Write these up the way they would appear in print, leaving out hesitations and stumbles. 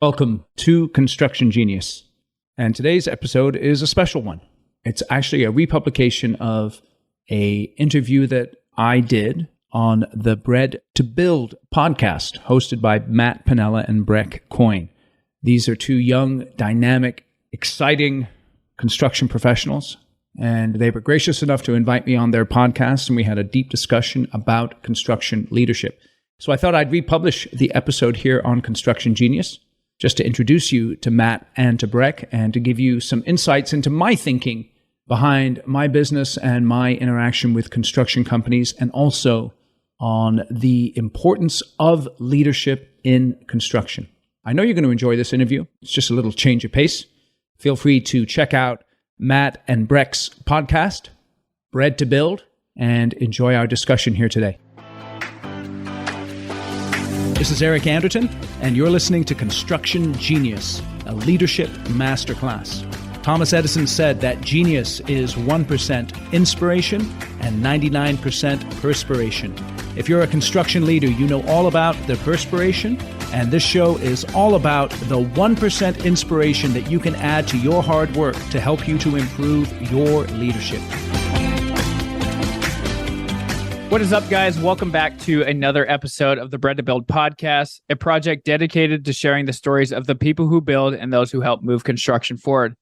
Welcome to Construction Genius. And today's episode is a special one. It's actually a republication of an interview that I did on the Bred to Build podcast, hosted by Matt Pinella and Breck Coyne. These are two young, dynamic, exciting construction professionals, and they were gracious enough to invite me on their podcast, and we had a deep discussion about construction leadership. So I thought I'd republish the episode here on Construction Genius, just to introduce you to Matt and to Breck and to give you some insights into my thinking behind my business and my interaction with construction companies, and also on the importance of leadership in construction. I know you're going to enjoy this interview. It's just a little change of pace. Feel free to check out Matt and Breck's podcast, Bred to Build, and enjoy our discussion here today. This is Eric Anderton, and you're listening to Construction Genius, a leadership masterclass. Thomas Edison said that genius is 1% inspiration and 99% perspiration. If you're a construction leader, you know all about the perspiration, and this show is all about the 1% inspiration that you can add to your hard work to help you to improve your leadership. What is up, guys? Welcome back to another episode of the Bred to Build podcast, a project dedicated to sharing the stories of the people who build and those who help move construction forward.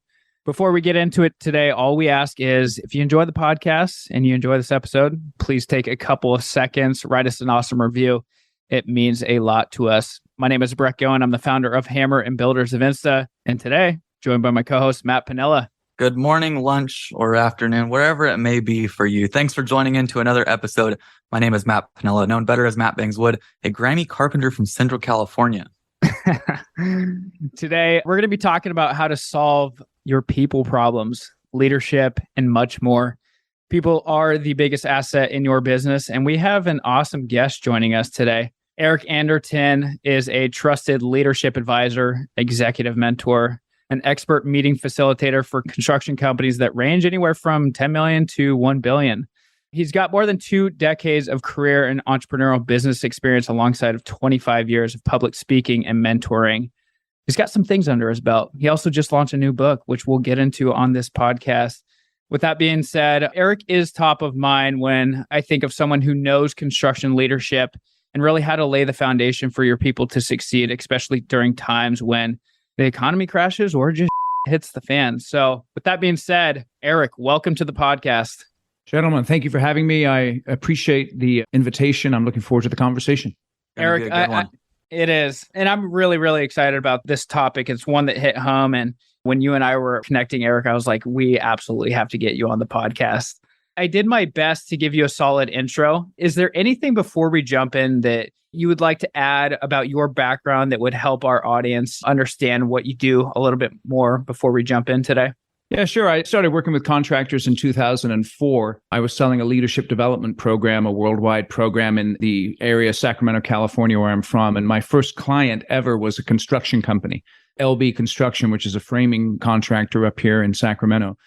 Before we get into it today, all we ask is if you enjoy the podcast and you enjoy this episode, please take a couple of seconds, write us an awesome review. It means a lot to us. My name is Breck Coyne. I'm the founder of Hammer and Builders of Insta. And today, joined by my co-host, Matt Pinella. Good morning, lunch, or afternoon, wherever it may be for you. Thanks for joining into another episode. My name is Matt Pinella, known better as Matt Bangs Wood, a Grammy carpenter from Central California. Today, we're going to be talking about how to solve your people problems, leadership, and much more. People are the biggest asset in your business, and we have an awesome guest joining us today. Eric Anderton is a trusted leadership advisor, executive mentor, an expert meeting facilitator for construction companies that range anywhere from 10 million to 1 billion. He's got more than 2 decades of career and entrepreneurial business experience alongside of 25 years of public speaking and mentoring. He's got some things under his belt. He also just launched a new book, which we'll get into on this podcast. With that being said, Eric is top of mind when I think of someone who knows construction leadership and really how to lay the foundation for your people to succeed, especially during times when the economy crashes or just hits the fan. So with that being said, Eric, welcome to the podcast. Gentlemen, thank you for having me. I appreciate the invitation. I'm looking forward to the conversation. Eric, it is. And I'm really, really excited about this topic. It's one that hit home. And when you and I were connecting, Eric, I was like, we absolutely have to get you on the podcast. I did my best to give you a solid intro. Is there anything before we jump in that you would like to add about your background that would help our audience understand what you do a little bit more before we jump in today? Yeah, sure. I started working with contractors in 2004. I was selling a leadership development program, a worldwide program in the area, Sacramento, California, where I'm from. And my first client ever was a construction company, LB Construction, which is a framing contractor up here in Sacramento.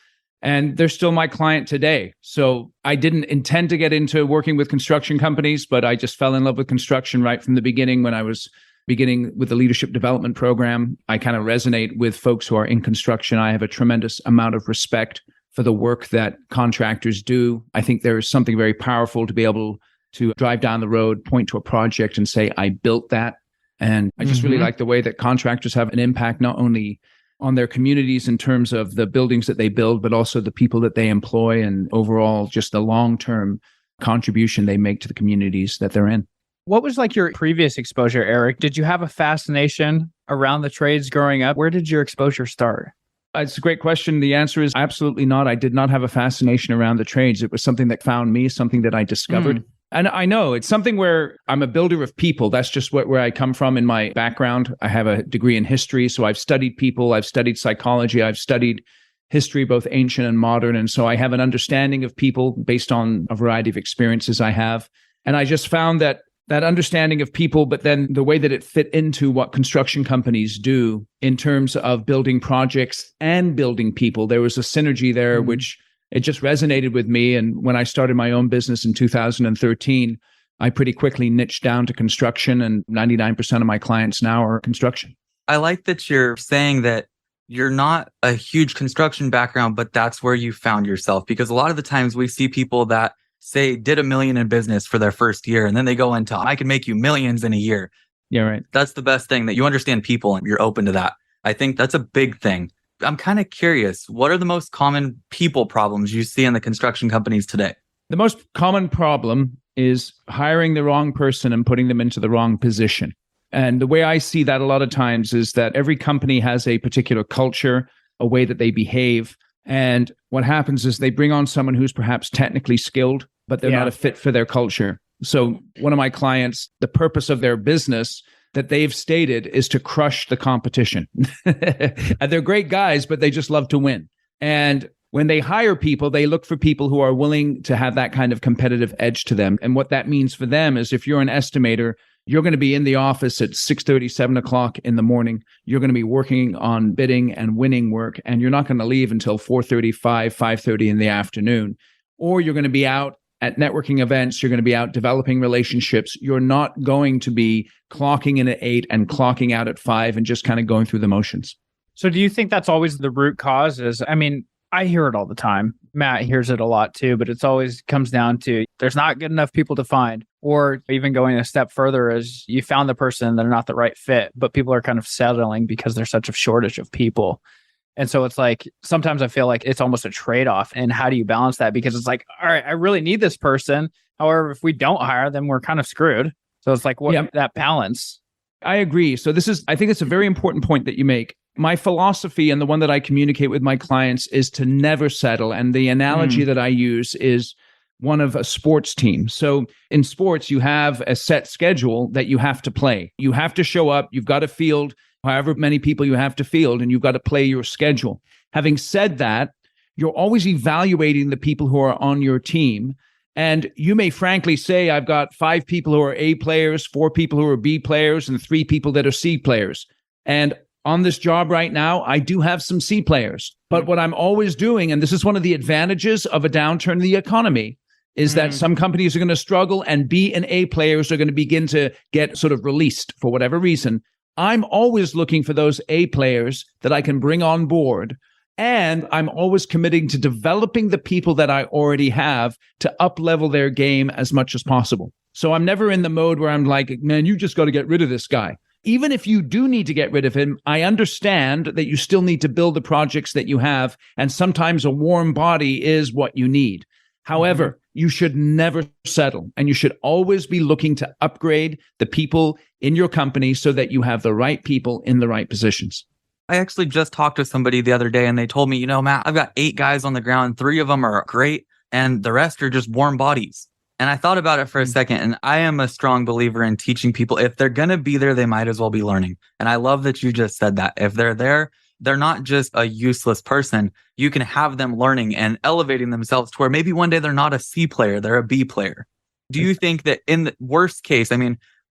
And they're still my client today. So I didn't intend to get into working with construction companies, but I just fell in love with construction right from the beginning. When I was beginning with the leadership development program, I kind of resonate with folks who are in construction. I have a tremendous amount of respect for the work that contractors do. I think there is something very powerful to be able to drive down the road, point to a project and say, I built that. And I just really like the way that contractors have an impact, not only on their communities in terms of the buildings that they build, but also the people that they employ and overall just the long-term contribution they make to the communities that they're in. What was like your previous exposure, Eric? Did you have a fascination around the trades growing up? Where did your exposure start? It's a great question. The answer is absolutely not. I did not have a fascination around the trades. It was something that found me, something that I discovered. And I know it's something where I'm a builder of people. That's just where I come from in my background. I have a degree in history, so I've studied people. I've studied psychology. I've studied history, both ancient and modern. And so I have an understanding of people based on a variety of experiences I have. And I just found that understanding of people, but then the way that it fit into what construction companies do in terms of building projects and building people, there was a synergy there, which it just resonated with me. And when I started my own business in 2013, I pretty quickly niched down to construction, and 99% of my clients now are construction. I like that you're saying that you're not a huge construction background, but that's where you found yourself. Because a lot of the times we see people that say did $1 million in business for their first year, and then they go into, I can make you millions in a year. Yeah, right. That's the best thing, that you understand people and you're open to that. I think that's a big thing. I'm kind of curious, what are the most common people problems you see in the construction companies today? The most common problem is hiring the wrong person and putting them into the wrong position. And the way I see that a lot of times is that every company has a particular culture, a way that they behave. And what happens is they bring on someone who's perhaps technically skilled, but they're not a fit for their culture. So one of my clients, the purpose of their business that they've stated is to crush the competition. And they're great guys, but they just love to win. And when they hire people, they look for people who are willing to have that kind of competitive edge to them. And what that means for them is if you're an estimator, you're going to be in the office at 6:30, 7 o'clock in the morning. You're going to be working on bidding and winning work, and you're not going to leave until 4:30, 5:30 in the afternoon. Or you're going to be out at networking events. You're going to be out developing relationships. You're not going to be clocking in at 8 and clocking out at 5 and just kind of going through the motions. So do you think that's always the root cause? I hear it all the time. Matt hears it a lot too, but it's always comes down to there's not good enough people to find, or even going a step further is you found the person, they're not the right fit, but people are kind of settling because there's such a shortage of people. And so it's like, sometimes I feel like it's almost a trade-off. And how do you balance that? Because it's like, all right, I really need this person. However, if we don't hire them, we're kind of screwed. So it's like, that balance? I agree. So I think it's a very important point that you make. My philosophy, and the one that I communicate with my clients, is to never settle. And the analogy that I use is one of a sports team. So in sports, you have a set schedule that you have to play. You have to show up. You've got to field however many people you have to field, and you've got to play your schedule. Having said that, you're always evaluating the people who are on your team. And you may frankly say, I've got 5 people who are A players, 4 people who are B players, and 3 people that are C players. And on this job right now, I do have some C players. But what I'm always doing, and this is one of the advantages of a downturn in the economy, is that some companies are going to struggle and B and A players are going to begin to get sort of released for whatever reason. I'm always looking for those A players that I can bring on board. And I'm always committing to developing the people that I already have to up-level their game as much as possible. So I'm never in the mode where I'm like, man, you just got to get rid of this guy. Even if you do need to get rid of him, I understand that you still need to build the projects that you have. And sometimes a warm body is what you need. However, you should never settle, and you should always be looking to upgrade the people in your company so that you have the right people in the right positions. I actually just talked to somebody the other day and they told me, Matt, I've got 8 guys on the ground. 3 of them are great and the rest are just warm bodies. And I thought about it for a second, and I am a strong believer in teaching people. If they're going to be there, they might as well be learning. And I love that you just said that. If they're there, they're not just a useless person. You can have them learning and elevating themselves to where maybe one day they're not a C player, they're a B player. Do you think that in the worst case,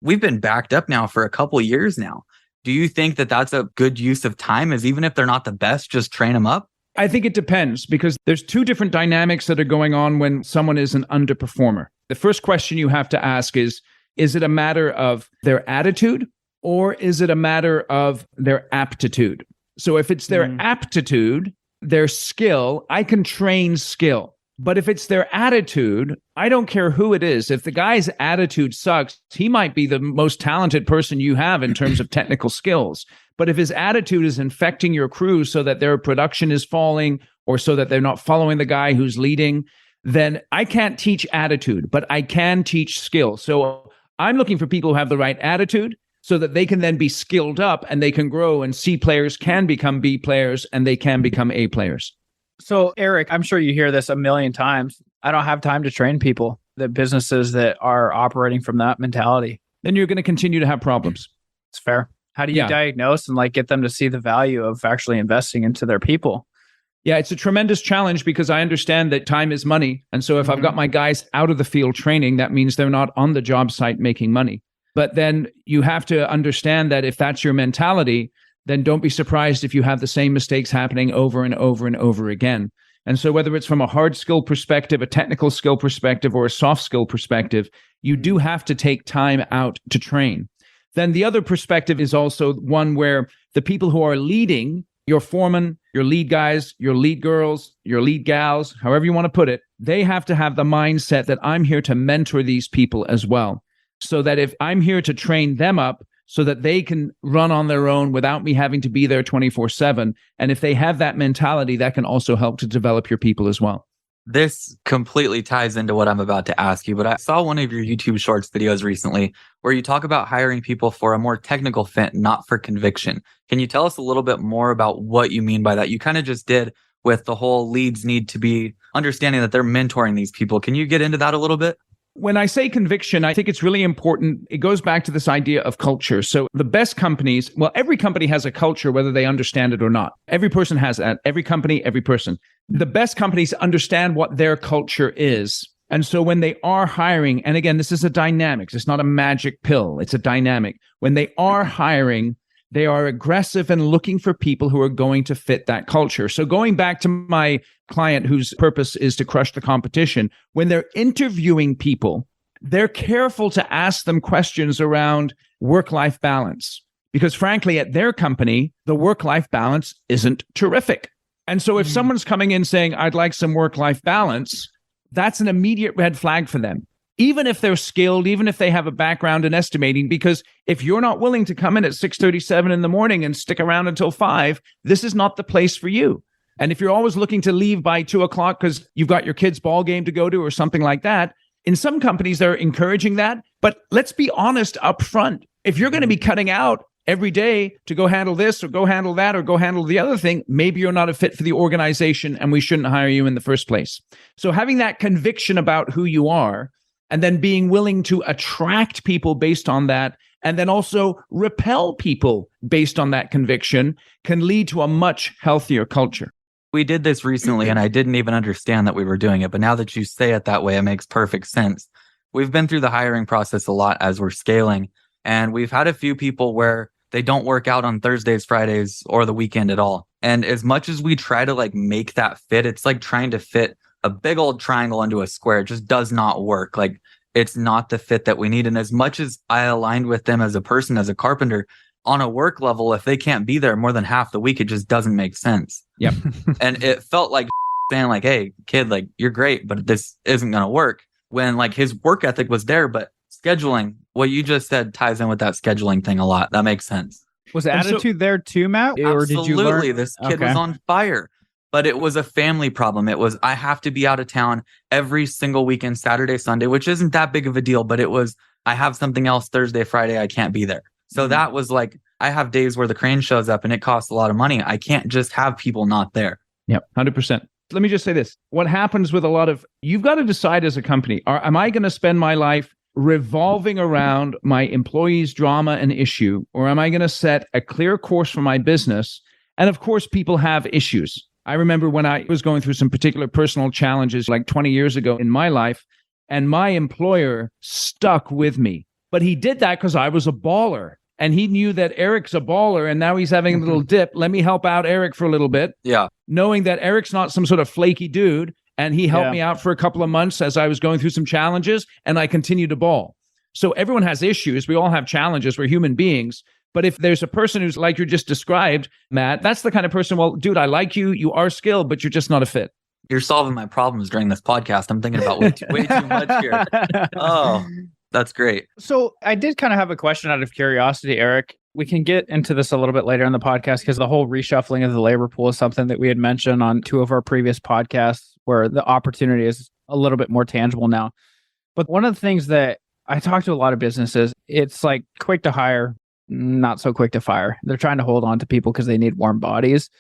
we've been backed up now for a couple of years now. Do you think that that's a good use of time, is even if they're not the best, just train them up? I think it depends, because there's 2 different dynamics that are going on when someone is an underperformer. The first question you have to ask is it a matter of their attitude or is it a matter of their aptitude? So if it's their aptitude, their skill, I can train skill. But if it's their attitude, I don't care who it is. If the guy's attitude sucks, he might be the most talented person you have in terms of technical skills. But if his attitude is infecting your crew so that their production is falling or so that they're not following the guy who's leading, then I can't teach attitude, but I can teach skill. So I'm looking for people who have the right attitude so that they can then be skilled up and they can grow, and C players can become B players and they can become A players. So Eric, I'm sure you hear this a million times. I don't have time to train people. The businesses that are operating from that mentality, then you're going to continue to have problems. It's fair. How do you diagnose and get them to see the value of actually investing into their people? Yeah, it's a tremendous challenge because I understand that time is money. And so if I've got my guys out of the field training, that means they're not on the job site making money. But then you have to understand that if that's your mentality, then don't be surprised if you have the same mistakes happening over and over and over again. And so whether it's from a hard skill perspective, a technical skill perspective, or a soft skill perspective, you do have to take time out to train. then the other perspective is also one where the people who are leading, your foreman, your lead guys, your lead girls, your lead gals, however you want to put it, they have to have the mindset that I'm here to mentor these people as well. So that if I'm here to train them up so that they can run on their own without me having to be there 24/7. And if they have that mentality, that can also help to develop your people as well. This completely ties into what I'm about to ask you, but I saw one of your YouTube Shorts videos recently where you talk about hiring people for a more technical fit, not for conviction. Can you tell us a little bit more about what you mean by that? You kind of just did with the whole leads need to be understanding that they're mentoring these people. Can you get into that a little bit? When I say conviction, I think it's really important. It goes back to this idea of culture. So the best companies, well, every company has a culture, whether they understand it or not. Every person has that. Every company, every person. The best companies understand what their culture is. And so when they are hiring, and again, this is a dynamic. It's not a magic pill. It's a dynamic. When they are hiring, they are aggressive and looking for people who are going to fit that culture. So going back to my client whose purpose is to crush the competition, when they're interviewing people, they're careful to ask them questions around work-life balance. Because frankly, at their company, the work-life balance isn't terrific. And so if someone's coming in saying, I'd like some work-life balance, that's an immediate red flag for them. Even if they're skilled, even if they have a background in estimating, because if you're not willing to come in at 6:37 in the morning and stick around until 5, this is not the place for you. And if you're always looking to leave by 2:00 because you've got your kid's ball game to go to or something like that, in some companies, they're encouraging that. But let's be honest up front. If you're going to be cutting out every day to go handle this or go handle that or go handle the other thing, maybe you're not a fit for the organization and we shouldn't hire you in the first place. So having that conviction about who you are, and then being willing to attract people based on that, and then also repel people based on that conviction, can lead to a much healthier culture. We did this recently and I didn't even understand that we were doing it. But now that you say it that way, it makes perfect sense. We've been through the hiring process a lot as we're scaling. And we've had a few people where they don't work out on Thursdays, Fridays, or the weekend at all. And as much as we try to make that fit, it's like trying to fit a big old triangle into a square. It just does not work. It's not the fit that we need. And as much as I aligned with them as a person, as a carpenter, on a work level, if they can't be there more than half the week, it just doesn't make sense. Yep. And it felt like saying hey, kid, you're great, but this isn't going to work. When his work ethic was there, but scheduling, what you just said ties in with that scheduling thing a lot. That makes sense. Was attitude there too, Matt? Or Absolutely. did you learn? This kid was on fire. But it was a family problem. It was, I have to be out of town every single weekend, Saturday, Sunday, which isn't that big of a deal, but it was, I have something else Thursday, Friday, I can't be there. So that was I have days where the crane shows up and it costs a lot of money. I can't just have people not there. Yep, 100%. Let me just say this. What happens with you've got to decide as a company, am I going to spend my life revolving around my employees' drama and issue, or am I going to set a clear course for my business? And of course, people have issues. I remember when I was going through some particular personal challenges 20 years ago in my life, and my employer stuck with me. But he did that because I was a baller. And he knew that Eric's a baller and now he's having a little dip. Let me help out Eric for a little bit. Yeah. Knowing that Eric's not some sort of flaky dude. And he helped me out for a couple of months as I was going through some challenges, and I continued to ball. So everyone has issues. We all have challenges. We're human beings. But if there's a person who's like you just described, Matt, that's the kind of person, well, dude, I like you. You are skilled, but you're just not a fit. You're solving my problems during this podcast. I'm thinking about way too much here. Oh, that's great. So I did kind of have a question out of curiosity, Eric. We can get into this a little bit later in the podcast because the whole reshuffling of the labor pool is something that we had mentioned on 2 of our previous podcasts where the opportunity is a little bit more tangible now. But one of the things that I talk to a lot of businesses, it's quick to hire, not so quick to fire. They're trying to hold on to people because they need warm bodies.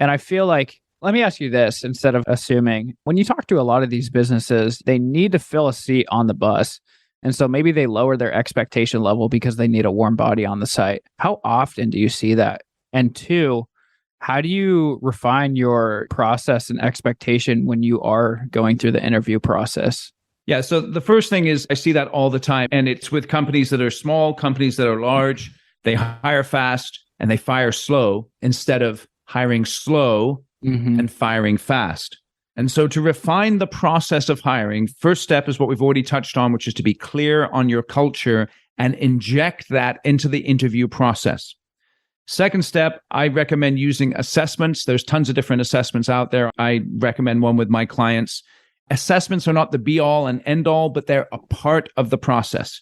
And I feel let me ask you this instead of assuming, when you talk to a lot of these businesses, they need to fill a seat on the bus. And so maybe they lower their expectation level because they need a warm body on the site. How often do you see that? And 2, how do you refine your process and expectation when you are going through the interview process? Yeah. So the first thing is I see that all the time. And it's with companies that are small, companies that are large. They hire fast and they fire slow instead of hiring slow and firing fast. And so to refine the process of hiring, first step is what we've already touched on, which is to be clear on your culture and inject that into the interview process. Second step, I recommend using assessments. There's tons of different assessments out there. I recommend one with my clients. Assessments are not the be all and end all, but they're a part of the process.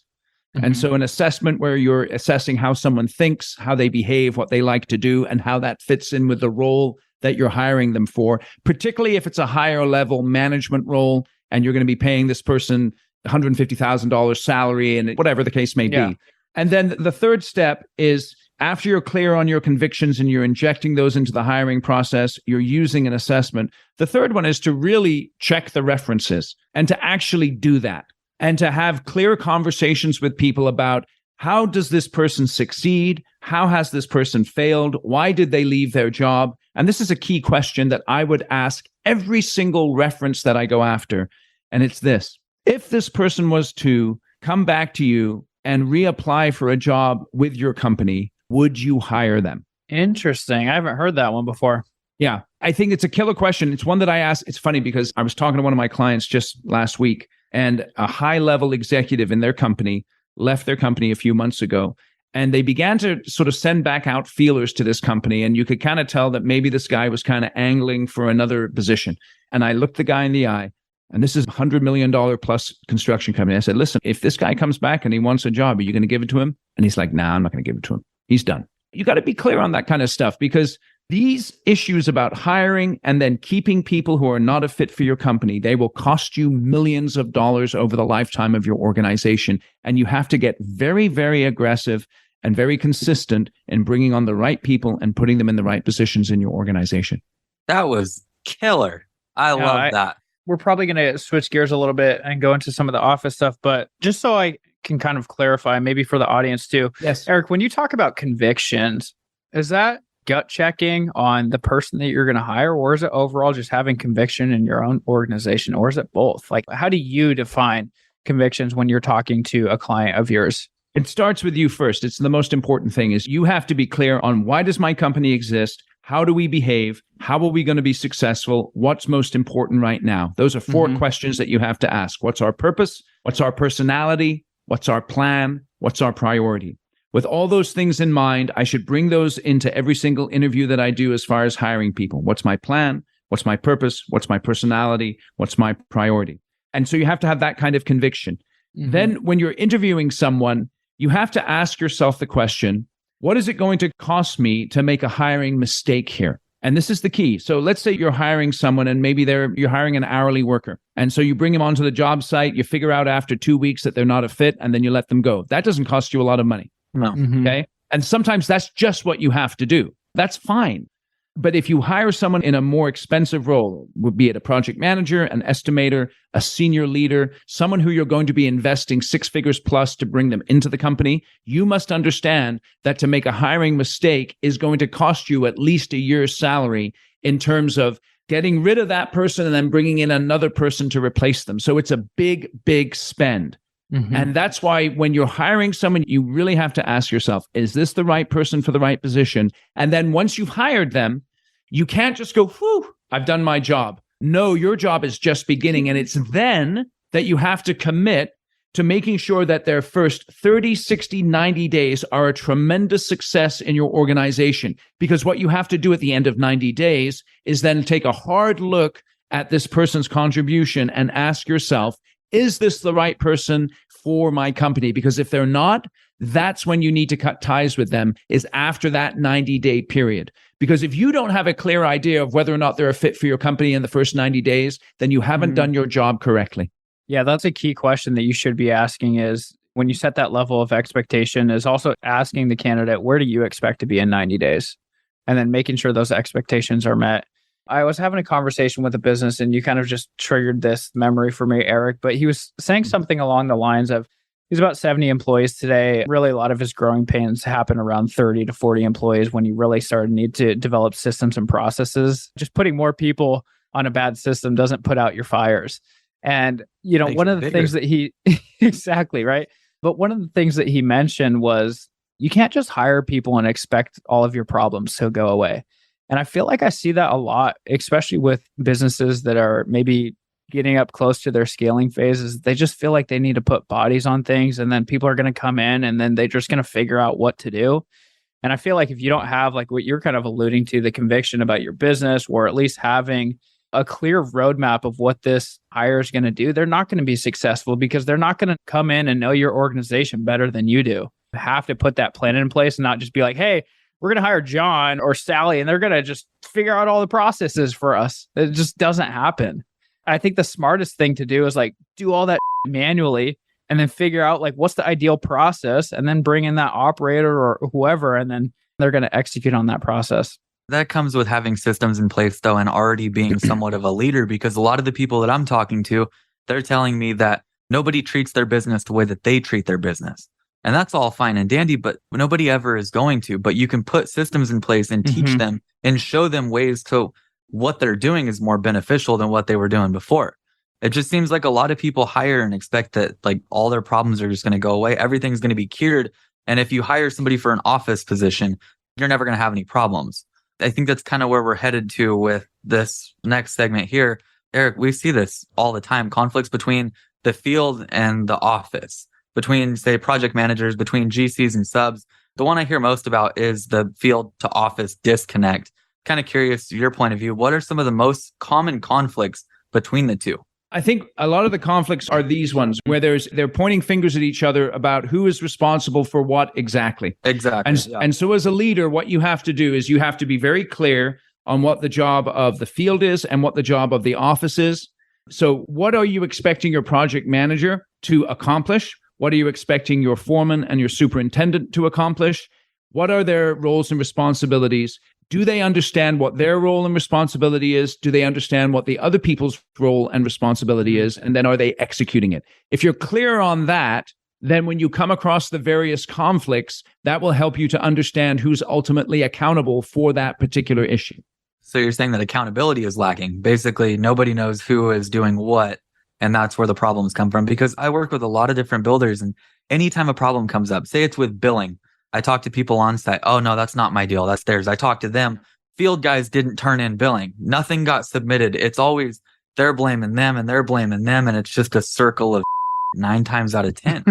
And so an assessment where you're assessing how someone thinks, how they behave, what they like to do, and how that fits in with the role that you're hiring them for, particularly if it's a higher level management role and you're going to be paying this person $150,000 salary and whatever the case may be. And then the third step is after you're clear on your convictions and you're injecting those into the hiring process, you're using an assessment. The third one is to really check the references and to actually do that and to have clear conversations with people about how does this person succeed? How has this person failed? Why did they leave their job? And this is a key question that I would ask every single reference that I go after. And it's this: if this person was to come back to you and reapply for a job with your company, would you hire them? Interesting. I haven't heard that one before. Yeah, I think it's a killer question. It's one that I ask. It's funny because I was talking to one of my clients just last week, and a high-level executive in their company left their company a few months ago. And they began to sort of send back out feelers to this company. And you could kind of tell that maybe this guy was kind of angling for another position. And I looked the guy in the eye, and this is a $100 million plus construction company. I said, listen, if this guy comes back and he wants a job, are you going to give it to him? And he's like, nah, I'm not going to give it to him. He's done. You got to be clear on that kind of stuff, because these issues about hiring and then keeping people who are not a fit for your company, they will cost you millions of dollars over the lifetime of your organization. And you have to get very, very aggressive and very consistent in bringing on the right people and putting them in the right positions in your organization. That was killer. I love that. We're probably going to switch gears a little bit and go into some of the office stuff, but just so I can kind of clarify, maybe for the audience too. Yes. Eric, when you talk about convictions, is that gut checking on the person that you're going to hire, or is it overall just having conviction in your own organization, or is it both? Like, how do you define convictions when you're talking to a client of yours? It starts with you first. It's the most important thing is you have to be clear on why does my company exist? How do we behave? How are we going to be successful? What's most important right now? Those are four questions that you have to ask. What's our purpose? What's our personality? What's our plan? What's our priority? With all those things in mind, I should bring those into every single interview that I do as far as hiring people. What's my plan? What's my purpose? What's my personality? What's my priority? And so you have to have that kind of conviction. Then when you're interviewing someone, you have to ask yourself the question, what is it going to cost me to make a hiring mistake here? And this is the key. So let's say you're hiring someone and maybe you're hiring an hourly worker. And so you bring them onto the job site, you figure out after 2 weeks that they're not a fit, and then you let them go. That doesn't cost you a lot of money. No. Okay. And sometimes that's just what you have to do. That's fine. But if you hire someone in a more expensive role, be it a project manager, an estimator, a senior leader, someone who you're going to be investing 6 figures plus to bring them into the company, you must understand that to make a hiring mistake is going to cost you at least a year's salary in terms of getting rid of that person and then bringing in another person to replace them. So it's a big, big spend. And that's why when you're hiring someone, you really have to ask yourself, is this the right person for the right position? And then once you've hired them, you can't just go, whew, I've done my job. No, your job is just beginning. And it's then that you have to commit to making sure that their first 30, 60, 90 days are a tremendous success in your organization. Because what you have to do at the end of 90 days is then take a hard look at this person's contribution and ask yourself, is this the right person for my company? Because if they're not, that's when you need to cut ties with them, is after that 90-day period. Because if you don't have a clear idea of whether or not they're a fit for your company in the first 90 days, then you haven't done your job correctly. Yeah, that's a key question that you should be asking is when you set that level of expectation is also asking the candidate, where do you expect to be in 90 days? And then making sure those expectations are met. I was having a conversation with a business and you kind of just triggered this memory for me, Eric, but he was saying something along the lines of, he's about 70 employees today. Really, a lot of his growing pains happen around 30 to 40 employees when you really start to need to develop systems and processes. Just putting more people on a bad system doesn't put out your fires. And, you know, one of the things that he, exactly, right? But one of the things that he mentioned was you can't just hire people and expect all of your problems to go away. And I feel like I see that a lot, especially with businesses that are maybe getting up close to their scaling phases, they just feel like they need to put bodies on things, and then people are going to come in and then they're just going to figure out what to do. And I feel like if you don't have like what you're kind of alluding to, the conviction about your business, or at least having a clear roadmap of what this hire is going to do, they're not going to be successful because they're not going to come in and know your organization better than you do. You have to put that plan in place and not just be like, hey, we're going to hire John or Sally and they're going to just figure out all the processes for us. It just doesn't happen. I think the smartest thing to do is like do all that manually and then figure out like what's the ideal process and then bring in that operator or whoever, and then they're going to execute on that process. That comes with having systems in place though, and already being somewhat of a leader, because a lot of the people that I'm talking to, they're telling me that nobody treats their business the way that they treat their business. And that's all fine and dandy, but nobody ever is going to. But you can put systems in place and teach them and show them ways to what they're doing is more beneficial than what they were doing before. It just seems like a lot of people hire and expect that like all their problems are just going to go away. Everything's going to be cured. And if you hire somebody for an office position, you're never going to have any problems. I think that's kind of where we're headed to with this next segment here. Eric, we see this all the time, conflicts between the field and the office, between, say, project managers, between GCs and subs. The one I hear most about is the field to office disconnect. Kind of curious your point of view. What are some of the most common conflicts between the two? I think a lot of the conflicts are these ones where they're pointing fingers at each other about who is responsible for what exactly. Exactly. And so as a leader, what you have to do is you have to be very clear on what the job of the field is and what the job of the office is. So what are you expecting your project manager to accomplish? What are you expecting your foreman and your superintendent to accomplish? What are their roles and responsibilities? Do they understand what their role and responsibility is? Do they understand what the other people's role and responsibility is? And then are they executing it? If you're clear on that, then when you come across the various conflicts, that will help you to understand who's ultimately accountable for that particular issue. So you're saying that accountability is lacking. Basically, nobody knows who is doing what. And that's where the problems come from. Because I work with a lot of different builders, and anytime a problem comes up, say it's with billing, I talk to people on site. Oh, no, that's not my deal. That's theirs. I talk to them. Field guys didn't turn in billing. Nothing got submitted. It's always they're blaming them and they're blaming them. And it's just a circle of 9 times out of 10.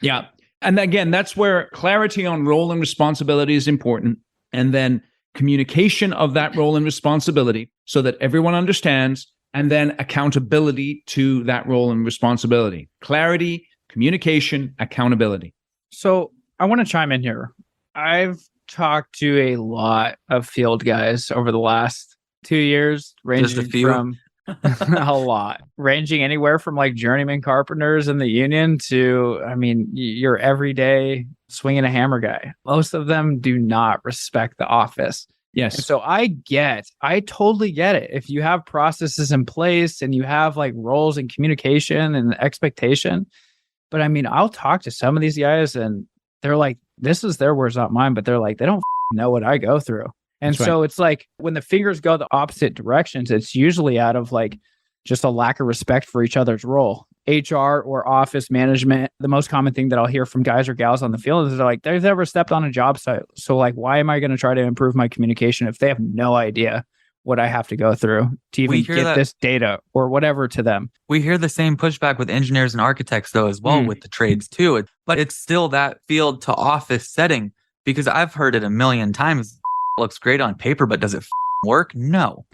Yeah. And again, that's where clarity on role and responsibility is important. And then communication of that role and responsibility so that everyone understands, and then accountability to that role and responsibility. Clarity, communication, accountability. So I want to chime in here. I've talked to a lot of field guys over the last 2 years, ranging from a lot, ranging anywhere from like journeyman carpenters in the union to, I mean, your everyday swinging a hammer guy. Most of them do not respect the office. Yes. And so I totally get it. If you have processes in place and you have like roles and communication and expectation, but I mean, I'll talk to some of these guys and they're like, this is their words, not mine, but they're like, they don't know what I go through. And That's so right. It's like when the fingers go the opposite directions, it's usually out of like just a lack of respect for each other's role. HR or office management, the most common thing that I'll hear from guys or gals on the field is they're like, they've never stepped on a job site. So like, why am I going to try to improve my communication if they have no idea what I have to go through to even get this data or whatever to them? We hear the same pushback with engineers and architects though, as well, with the trades too. But it's still that field to office setting, because I've heard it a million times. Looks great on paper, but does it work? No.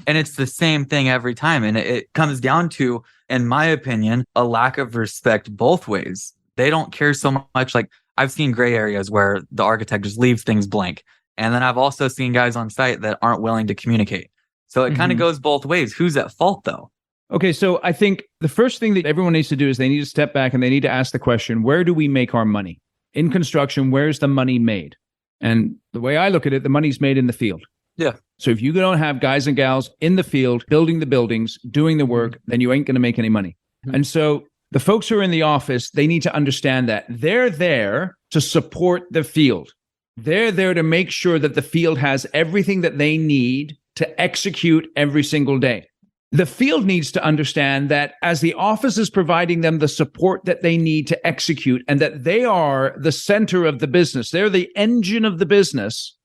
And it's the same thing every time. And it comes down to, in my opinion, a lack of respect both ways. They don't care so much. Like I've seen gray areas where the architect just leaves things blank. And then I've also seen guys on site that aren't willing to communicate. So it kind of goes both ways. Who's at fault though? Okay, so I think the first thing that everyone needs to do is they need to step back and they need to ask the question, where do we make our money? In construction, where's the money made? And the way I look at it, the money's made in the field. Yeah. So if you don't have guys and gals in the field, building the buildings, doing the work, then you ain't going to make any money. And so the folks who are in the office, they need to understand that they're there to support the field. They're there to make sure that the field has everything that they need to execute every single day. The field needs to understand that as the office is providing them the support that they need to execute, and that they are the center of the business, they're the engine of the business,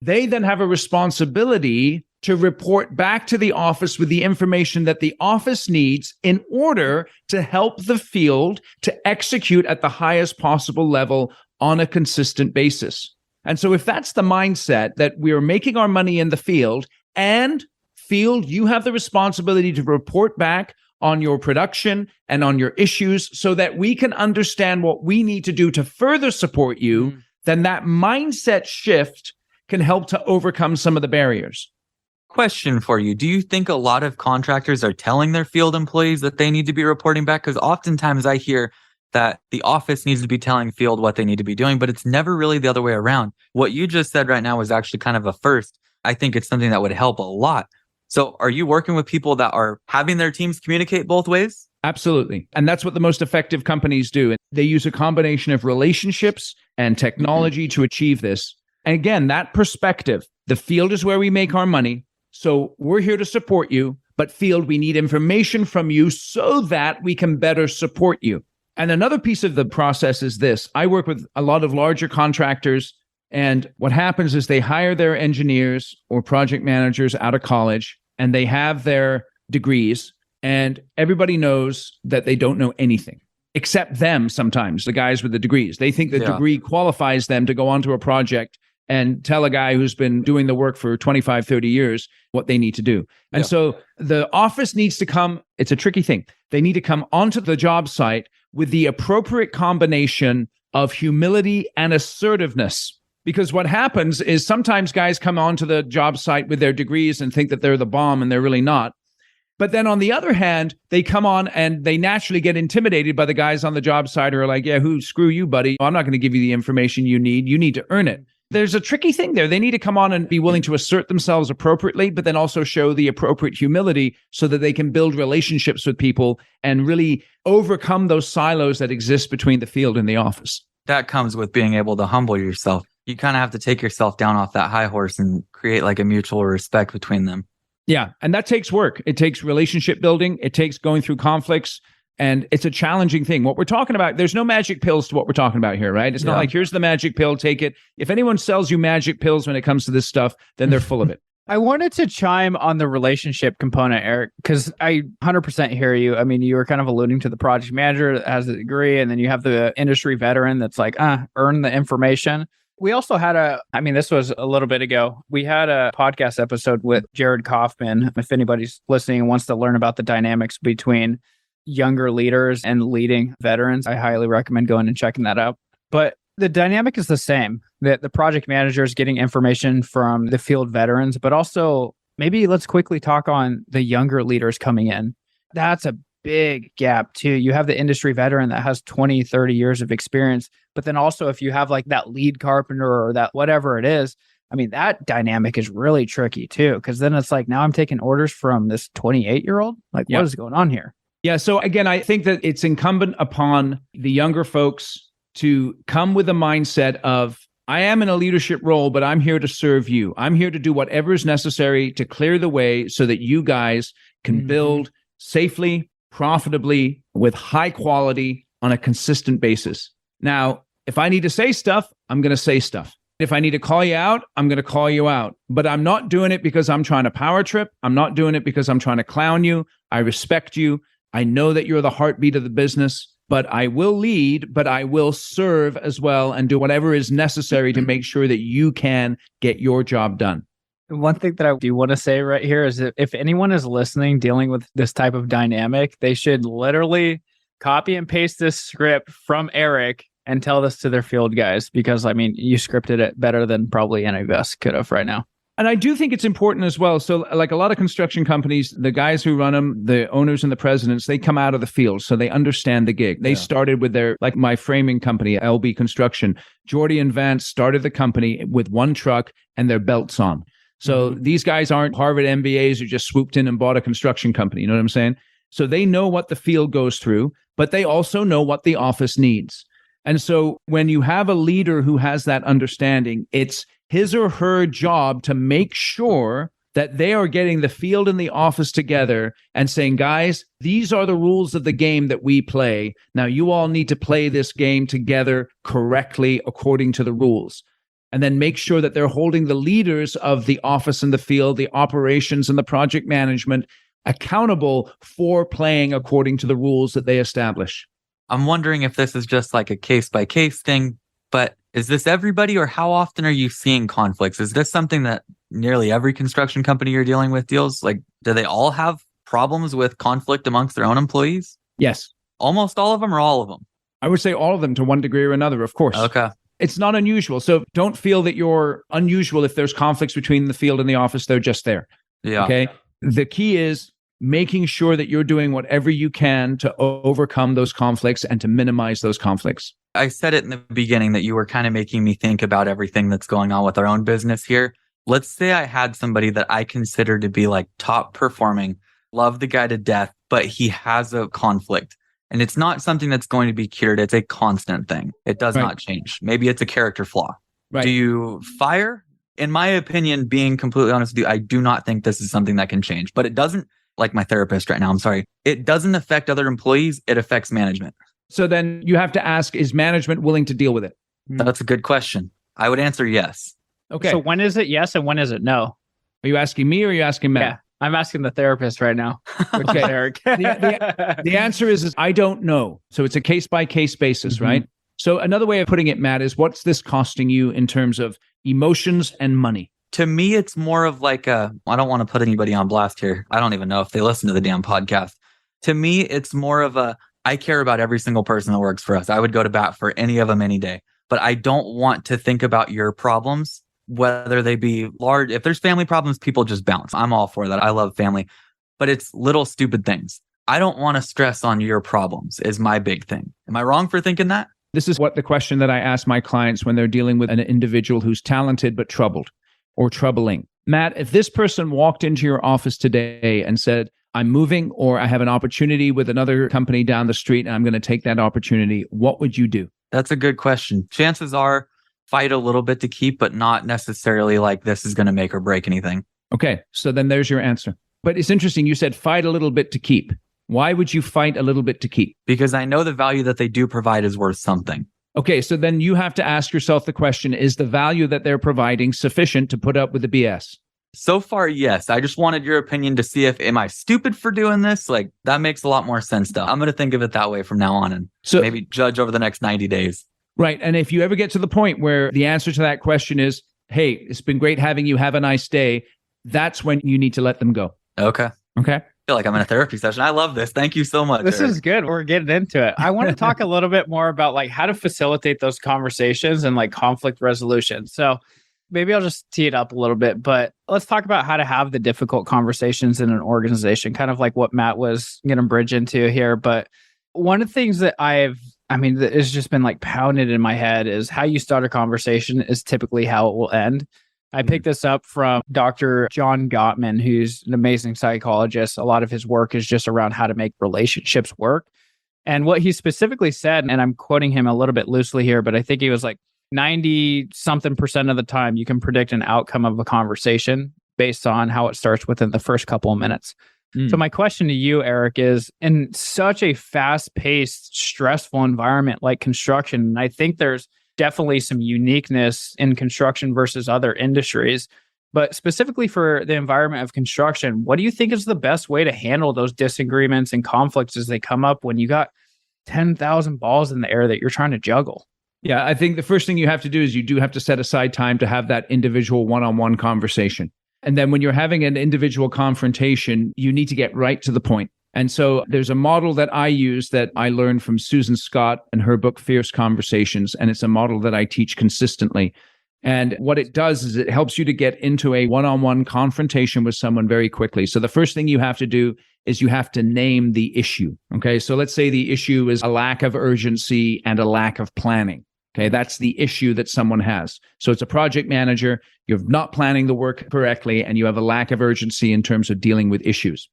they then have a responsibility to report back to the office with the information that the office needs in order to help the field to execute at the highest possible level on a consistent basis. And so if that's the mindset that we are making our money in the field, and field, you have the responsibility to report back on your production and on your issues so that we can understand what we need to do to further support you, then that mindset shift can help to overcome some of the barriers. Question for you. Do you think a lot of contractors are telling their field employees that they need to be reporting back? Because oftentimes I hear that the office needs to be telling field what they need to be doing, but it's never really the other way around. What you just said right now was actually kind of a first. I think it's something that would help a lot. So are you working with people that are having their teams communicate both ways? Absolutely. And that's what the most effective companies do. They use a combination of relationships and technology to achieve this. And again, that perspective, the field is where we make our money. So we're here to support you, but field, we need information from you so that we can better support you. And another piece of the process is this. I work with a lot of larger contractors, and what happens is they hire their engineers or project managers out of college, and they have their degrees, and everybody knows that they don't know anything, except them sometimes, the guys with the degrees. They think the degree qualifies them to go onto a project and tell a guy who's been doing the work for 25, 30 years what they need to do. And so the office needs to come, it's a tricky thing. They need to come onto the job site with the appropriate combination of humility and assertiveness. Because what happens is sometimes guys come onto the job site with their degrees and think that they're the bomb, and they're really not. But then on the other hand, they come on and they naturally get intimidated by the guys on the job site who are like, yeah, screw you, buddy. I'm not going to give you the information you need. You need to earn it. There's a tricky thing there. They need to come on and be willing to assert themselves appropriately, but then also show the appropriate humility so that they can build relationships with people and really overcome those silos that exist between the field and the office. That comes with being able to humble yourself. You kind of have to take yourself down off that high horse and create like a mutual respect between them. Yeah. And that takes work. It takes relationship building. It takes going through conflicts. And it's a challenging thing. What we're talking about, there's no magic pills to what we're talking about here, right? It's not like, here's the magic pill, take it. If anyone sells you magic pills when it comes to this stuff, then they're full of it. I wanted to chime on the relationship component, Eric, because I 100% hear you. I mean, you were kind of alluding to the project manager that has a degree, and then you have the industry veteran that's like, earn the information. We also had this was a little bit ago. We had a podcast episode with Jared Kaufman. If anybody's listening and wants to learn about the dynamics between younger leaders and leading veterans, I highly recommend going and checking that out. But the dynamic is the same, that the project manager is getting information from the field veterans, but also maybe let's quickly talk on the younger leaders coming in. That's a big gap too. You have the industry veteran that has 20, 30 years of experience, but then also if you have like that lead carpenter or that whatever it is, I mean, that dynamic is really tricky too, because then it's like, now I'm taking orders from this 28-year-old. Like, what is going on here? Yeah. So again, I think that it's incumbent upon the younger folks to come with a mindset of, I am in a leadership role, but I'm here to serve you. I'm here to do whatever is necessary to clear the way so that you guys can build safely, profitably, with high quality on a consistent basis. Now, if I need to say stuff, I'm going to say stuff. If I need to call you out, I'm going to call you out. But I'm not doing it because I'm trying to power trip. I'm not doing it because I'm trying to clown you. I respect you. I know that you're the heartbeat of the business, but I will lead, but I will serve as well and do whatever is necessary to make sure that you can get your job done. One thing that I do want to say right here is that if anyone is listening, dealing with this type of dynamic, they should literally copy and paste this script from Eric and tell this to their field guys, because I mean, you scripted it better than probably any of us could have right now. And I do think it's important as well. So like a lot of construction companies, the guys who run them, the owners and the presidents, they come out of the field. So they understand the gig. They started with their, like my framing company, LB Construction. Jordy and Vance started the company with one truck and their belts on. So these guys aren't Harvard MBAs who just swooped in and bought a construction company. You know what I'm saying? So they know what the field goes through, but they also know what the office needs. And so when you have a leader who has that understanding, it's his or her job to make sure that they are getting the field and the office together and saying, guys, these are the rules of the game that we play. Now you all need to play this game together correctly according to the rules. and then make sure that they're holding the leaders of the office and the field, the operations and the project management accountable for playing according to the rules that they establish. I'm wondering if this is just like a case by case thing, but is this everybody, or how often are you seeing conflicts? Is this something that nearly every construction company you're dealing with deals? Like, do they all have problems with conflict amongst their own employees? Yes. Almost all of them, or all of them? I would say all of them to one degree or another, of course. Okay. It's not unusual. So don't feel that you're unusual if there's conflicts between the field and the office. They're just there. Yeah. Okay. The key is making sure that you're doing whatever you can to overcome those conflicts and to minimize those conflicts. I said it in the beginning that you were kind of making me think about everything that's going on with our own business here. Let's say I had somebody that I consider to be like top performing, love the guy to death, but he has a conflict. And it's not something that's going to be cured. It's a constant thing. It does not change. Maybe it's a character flaw. Right. Do you fire? In my opinion, being completely honest with you, I do not think this is something that can change. But it doesn't, like my therapist right now, I'm sorry, it doesn't affect other employees. It affects management. So then you have to ask, is management willing to deal with it? That's a good question. I would answer yes. Okay. So when is it yes and when is it no? Are you asking me or are you asking Matt? Yeah, I'm asking the therapist right now. Which is Eric. The answer is I don't know. So it's a case by case basis, right? So another way of putting it, Matt, is what's this costing you in terms of emotions and money? To me, it's more of like I don't want to put anybody on blast here. I don't even know if they listen to the damn podcast. To me, it's more of I care about every single person that works for us. I would go to bat for any of them any day, but I don't want to think about your problems, whether they be large. If there's family problems, people just bounce. I'm all for that. I love family, but it's little stupid things. I don't want to stress on your problems is my big thing. Am I wrong for thinking that? This is what the question that I ask my clients when they're dealing with an individual who's talented but troubled or troubling. Matt, if this person walked into your office today and said, I'm moving, or I have an opportunity with another company down the street and I'm going to take that opportunity, what would you do? That's a good question. Chances are fight a little bit to keep, but not necessarily like this is going to make or break anything. Okay, so then there's your answer. But it's interesting. You said fight a little bit to keep. Why would you fight a little bit to keep? Because I know the value that they do provide is worth something. Okay, so then you have to ask yourself the question, is the value that they're providing sufficient to put up with the BS? So far, yes. I just wanted your opinion to see if, am I stupid for doing this? Like, that makes a lot more sense though. I'm going to think of it that way from now on and maybe judge over the next 90 days. Right. And if you ever get to the point where the answer to that question is, hey, it's been great having you, have a nice day, that's when you need to let them go. Okay. Okay. I feel like I'm in a therapy session. I love this. Thank you so much. This Eric. is good. We're getting into it. I want to talk a little bit more about like how to facilitate those conversations and like conflict resolution. So maybe I'll just tee it up a little bit, but let's talk about how to have the difficult conversations in an organization, kind of like what Matt was going to bridge into here. But one of the things that that has just been like pounded in my head is how you start a conversation is typically how it will end. I picked this up from Dr. John Gottman, who's an amazing psychologist. A lot of his work is just around how to make relationships work. And what he specifically said, and I'm quoting him a little bit loosely here, but I think he was like 90-something% of the time, you can predict an outcome of a conversation based on how it starts within the first couple of minutes. So my question to you, Eric, is in such a fast-paced, stressful environment like construction, and I think there's definitely some uniqueness in construction versus other industries, but specifically for the environment of construction, what do you think is the best way to handle those disagreements and conflicts as they come up when you got 10,000 balls in the air that you're trying to juggle? Yeah, I think the first thing you have to do is you do have to set aside time to have that individual one-on-one conversation. And then when you're having an individual confrontation, you need to get right to the point. And so there's a model that I use that I learned from Susan Scott and her book, Fierce Conversations. And it's a model that I teach consistently. And what it does is it helps you to get into a one-on-one confrontation with someone very quickly. So the first thing you have to do is you have to name the issue. Okay. So let's say the issue is a lack of urgency and a lack of planning. Okay. That's the issue that someone has. So it's a project manager. You're not planning the work correctly, and you have a lack of urgency in terms of dealing with issues.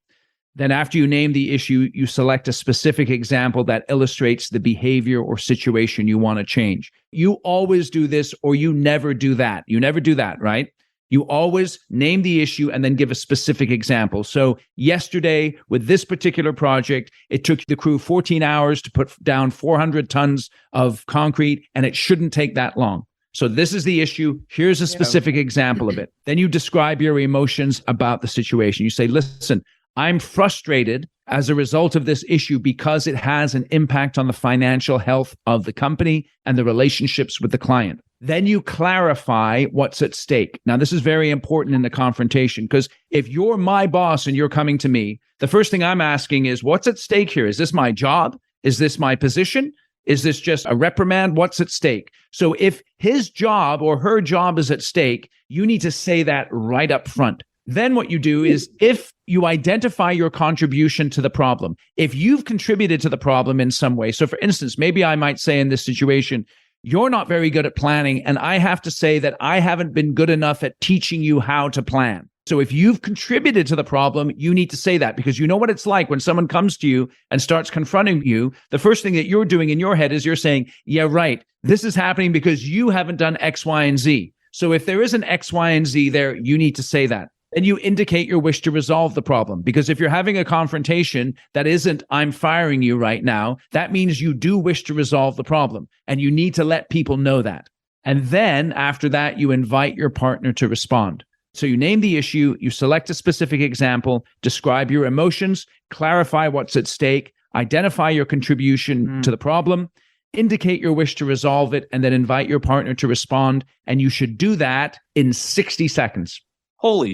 Then after you name the issue, you select a specific example that illustrates the behavior or situation you want to change. You always do this or you never do that. You never do that, right? You always name the issue and then give a specific example. So yesterday with this particular project, it took the crew 14 hours to put down 400 tons of concrete, and it shouldn't take that long. So this is the issue. Here's a specific example of it. Then you describe your emotions about the situation. You say, listen, I'm frustrated as a result of this issue because it has an impact on the financial health of the company and the relationships with the client. Then you clarify what's at stake. Now, this is very important in the confrontation, because if you're my boss and you're coming to me, the first thing I'm asking is, what's at stake here? Is this my job? Is this my position? Is this just a reprimand? What's at stake? So if his job or her job is at stake, you need to say that right up front. Then what you do is, if you identify your contribution to the problem, if you've contributed to the problem in some way. So for instance, maybe I might say in this situation, you're not very good at planning, and I have to say that I haven't been good enough at teaching you how to plan. So if you've contributed to the problem, you need to say that, because you know what it's like when someone comes to you and starts confronting you. The first thing that you're doing in your head is you're saying, yeah, right, this is happening because you haven't done X, Y, and Z. So if there is an X, Y, and Z there, you need to say that. Then you indicate your wish to resolve the problem. Because if you're having a confrontation that isn't, I'm firing you right now, that means you do wish to resolve the problem. And you need to let people know that. And then after that, you invite your partner to respond. So you name the issue, you select a specific example, describe your emotions, clarify what's at stake, identify your contribution to the problem, indicate your wish to resolve it, and then invite your partner to respond. And you should do that in 60 seconds. Holy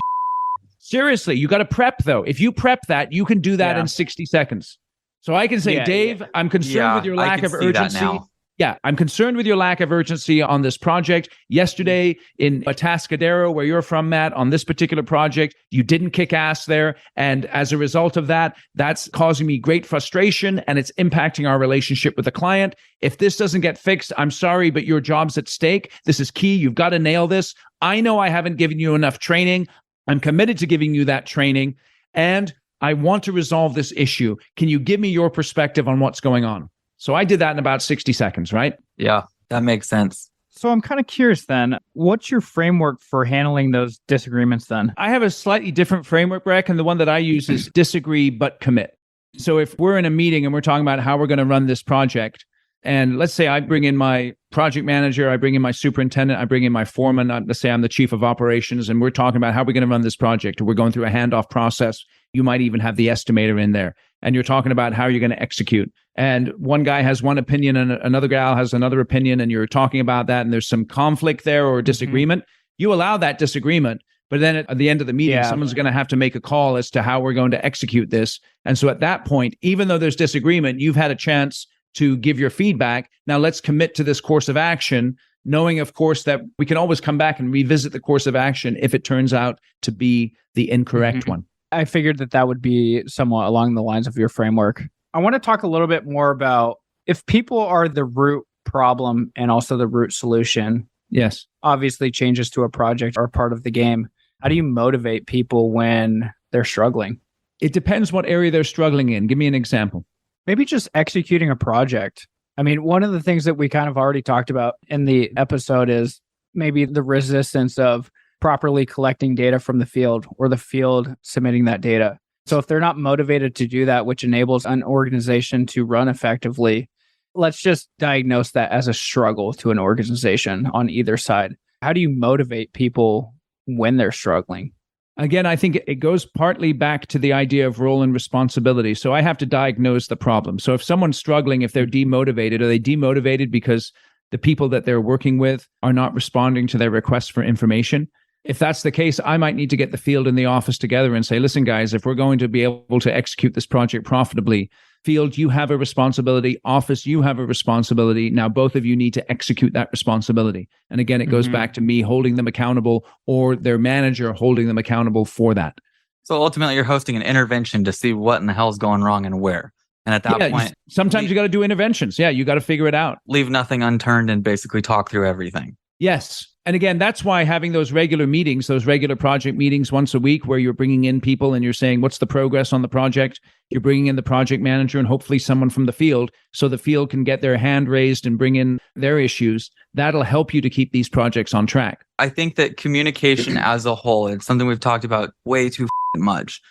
Seriously, you got to prep though. If you prep that, you can do that in 60 seconds. So I can say, Dave, I'm concerned with your lack of urgency. Yeah, I'm concerned with your lack of urgency on this project. Yesterday in Atascadero, where you're from, Matt, on this particular project, you didn't kick ass there. And as a result of that, that's causing me great frustration, and it's impacting our relationship with the client. If this doesn't get fixed, I'm sorry, but your job's at stake. This is key. You've got to nail this. I know I haven't given you enough training. I'm committed to giving you that training, and I want to resolve this issue. Can you give me your perspective on what's going on? So I did that in about 60 seconds, right? Yeah, that makes sense. So I'm kind of curious then, what's your framework for handling those disagreements then? I have a slightly different framework, Breck, and the one that I use is disagree but commit. So if we're in a meeting and we're talking about how we're going to run this project, and let's say I bring in my project manager, I bring in my superintendent, I bring in my foreman, let's say I'm the chief of operations, and we're talking about how we're going to run this project, or we're going through a handoff process. You might even have the estimator in there, and you're talking about how you're going to execute. And one guy has one opinion and another gal has another opinion, and you're talking about that, and there's some conflict there or disagreement. You allow that disagreement, but then at the end of the meeting, someone's going to have to make a call as to how we're going to execute this. And so at that point, even though there's disagreement, you've had a chance to give your feedback. Now let's commit to this course of action, knowing, of course, that we can always come back and revisit the course of action if it turns out to be the incorrect one. I figured that would be somewhat along the lines of your framework. I want to talk a little bit more about if people are the root problem and also the root solution. Yes. Obviously, changes to a project are part of the game. How do you motivate people when they're struggling? It depends what area they're struggling in. Give me an example. Maybe just executing a project. I mean, one of the things that we kind of already talked about in the episode is maybe the resistance of properly collecting data from the field or the field submitting that data. So if they're not motivated to do that, which enables an organization to run effectively, let's just diagnose that as a struggle to an organization on either side. How do you motivate people when they're struggling? Again, I think it goes partly back to the idea of role and responsibility. So I have to diagnose the problem. So if someone's struggling, if they're demotivated, are they demotivated because the people that they're working with are not responding to their requests for information? If that's the case, I might need to get the field and the office together and say, listen, guys, if we're going to be able to execute this project profitably, field, you have a responsibility. Office, you have a responsibility. Now, both of you need to execute that responsibility. And again, it goes back to me holding them accountable or their manager holding them accountable for that. So ultimately, you're hosting an intervention to see what in the hell's going wrong and where. And at that point, sometimes you got to do interventions. Yeah, you got to figure it out. Leave nothing unturned and basically talk through everything. Yes. And again, that's why having those regular meetings, those regular project meetings once a week where you're bringing in people and you're saying, what's the progress on the project? You're bringing in the project manager and hopefully someone from the field so the field can get their hand raised and bring in their issues. That'll help you to keep these projects on track. I think that communication as a whole, it's something we've talked about way too much.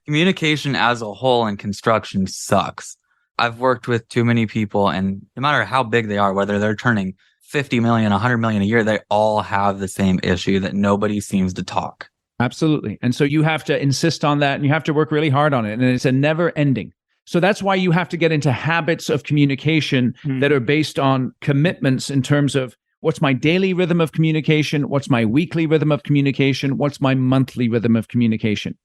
Communication as a whole in construction sucks. I've worked with too many people, and no matter how big they are, whether they're turning 50 million, 100 million a year, they all have the same issue that nobody seems to talk. Absolutely. And so you have to insist on that and you have to work really hard on it. And it's a never ending. So that's why you have to get into habits of communication that are based on commitments in terms of what's my daily rhythm of communication, what's my weekly rhythm of communication, what's my monthly rhythm of communication.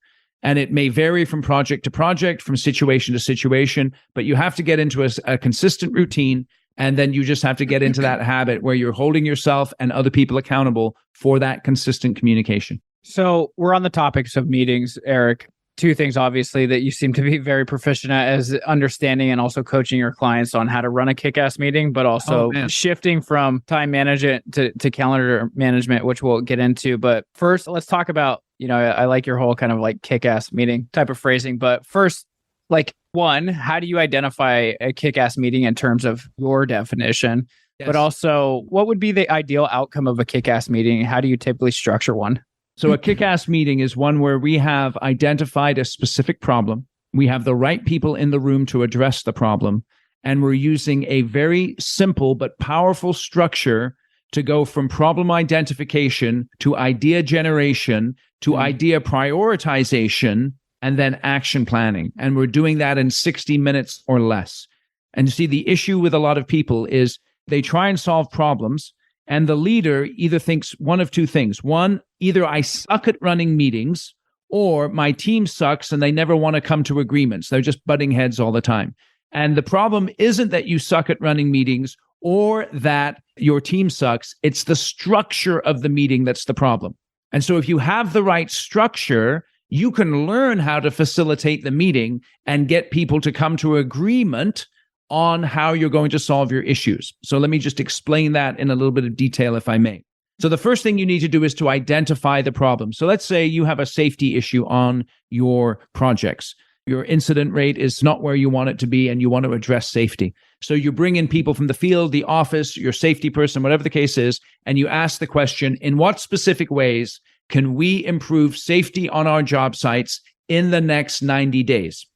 And it may vary from project to project, from situation to situation, but you have to get into a consistent routine. And then you just have to get into that habit where you're holding yourself and other people accountable for that consistent communication. So we're on the topics of meetings, Eric. Two things, obviously, that you seem to be very proficient at is understanding and also coaching your clients on how to run a kick-ass meeting, but also shifting from time management to calendar management, which we'll get into. But first, let's talk about, I like your whole kind of like kick-ass meeting type of phrasing. But first, like one, how do you identify a kick-ass meeting in terms of your definition? Yes. But also, what would be the ideal outcome of a kick-ass meeting? How do you typically structure one? So a kick-ass meeting is one where we have identified a specific problem. We have the right people in the room to address the problem. And we're using a very simple but powerful structure to go from problem identification to idea generation to idea prioritization and then action planning. And we're doing that in 60 minutes or less. And you see, the issue with a lot of people is they try and solve problems. And the leader either thinks one of two things. One, either I suck at running meetings or my team sucks and they never want to come to agreements. They're just butting heads all the time. And the problem isn't that you suck at running meetings or that your team sucks. It's the structure of the meeting that's the problem. And so if you have the right structure, you can learn how to facilitate the meeting and get people to come to agreement on how you're going to solve your issues. So let me just explain that in a little bit of detail, if I may. So the first thing you need to do is to identify the problem. So let's say you have a safety issue on your projects. Your incident rate is not where you want it to be, and you want to address safety. So you bring in people from the field, the office, your safety person, whatever the case is, and you ask the question, in what specific ways can we improve safety on our job sites in the next 90 days?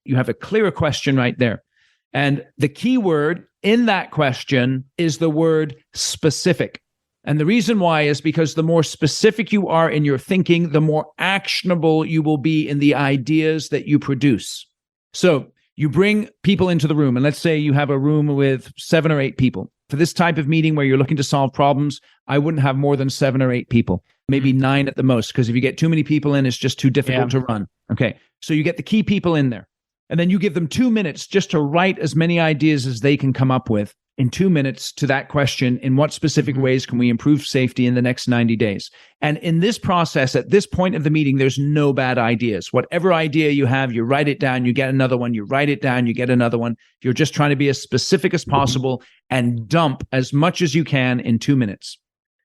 You have a clear question right there. And the key word in that question is the word specific. And the reason why is because the more specific you are in your thinking, the more actionable you will be in the ideas that you produce. So you bring people into the room, and let's say you have a room with 7 or 8 people. For this type of meeting where you're looking to solve problems, I wouldn't have more than 7 or 8 people, maybe 9 at the most, because if you get too many people in, it's just too difficult to run. Okay, so you get the key people in there. And then you give them 2 minutes just to write as many ideas as they can come up with in 2 minutes to that question, in what specific ways can we improve safety in the next 90 days? And in this process, at this point of the meeting, there's no bad ideas. Whatever idea you have, you write it down, you get another one, you write it down, you get another one. You're just trying to be as specific as possible and dump as much as you can in 2 minutes.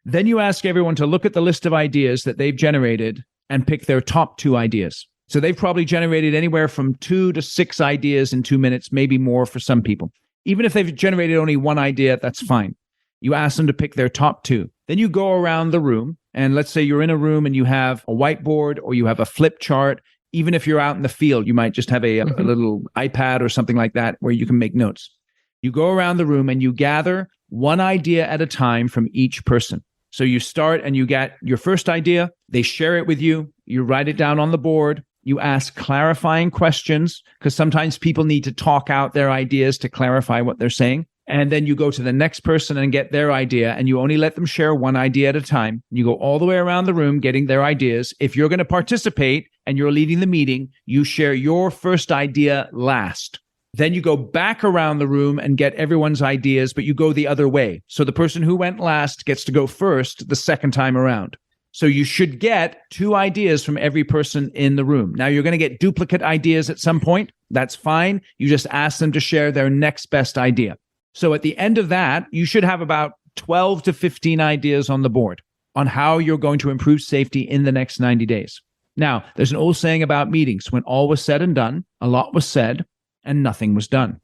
Then you ask everyone to look at the list of ideas that they've generated and pick their top 2 ideas. So they've probably generated anywhere from 2 to 6 ideas in 2 minutes, maybe more for some people. Even if they've generated only 1 idea, that's fine. You ask them to pick their top 2. Then you go around the room, and let's say you're in a room and you have a whiteboard or you have a flip chart. Even if you're out in the field, you might just have a little iPad or something like that where you can make notes. You go around the room and you gather 1 idea at a time from each person. So you start and you get your first idea. They share it with you. You write it down on the board. You ask clarifying questions because sometimes people need to talk out their ideas to clarify what they're saying. And then you go to the next person and get their idea, and you only let them share 1 idea at a time. You go all the way around the room getting their ideas. If you're going to participate and you're leading the meeting, you share your first idea last. Then you go back around the room and get everyone's ideas, but you go the other way. So the person who went last gets to go first the second time around. So you should get 2 ideas from every person in the room. Now, you're going to get duplicate ideas at some point. That's fine. You just ask them to share their next best idea. So at the end of that, you should have about 12 to 15 ideas on the board on how you're going to improve safety in the next 90 days. Now, there's an old saying about meetings. When all was said and done, a lot was said and nothing was done.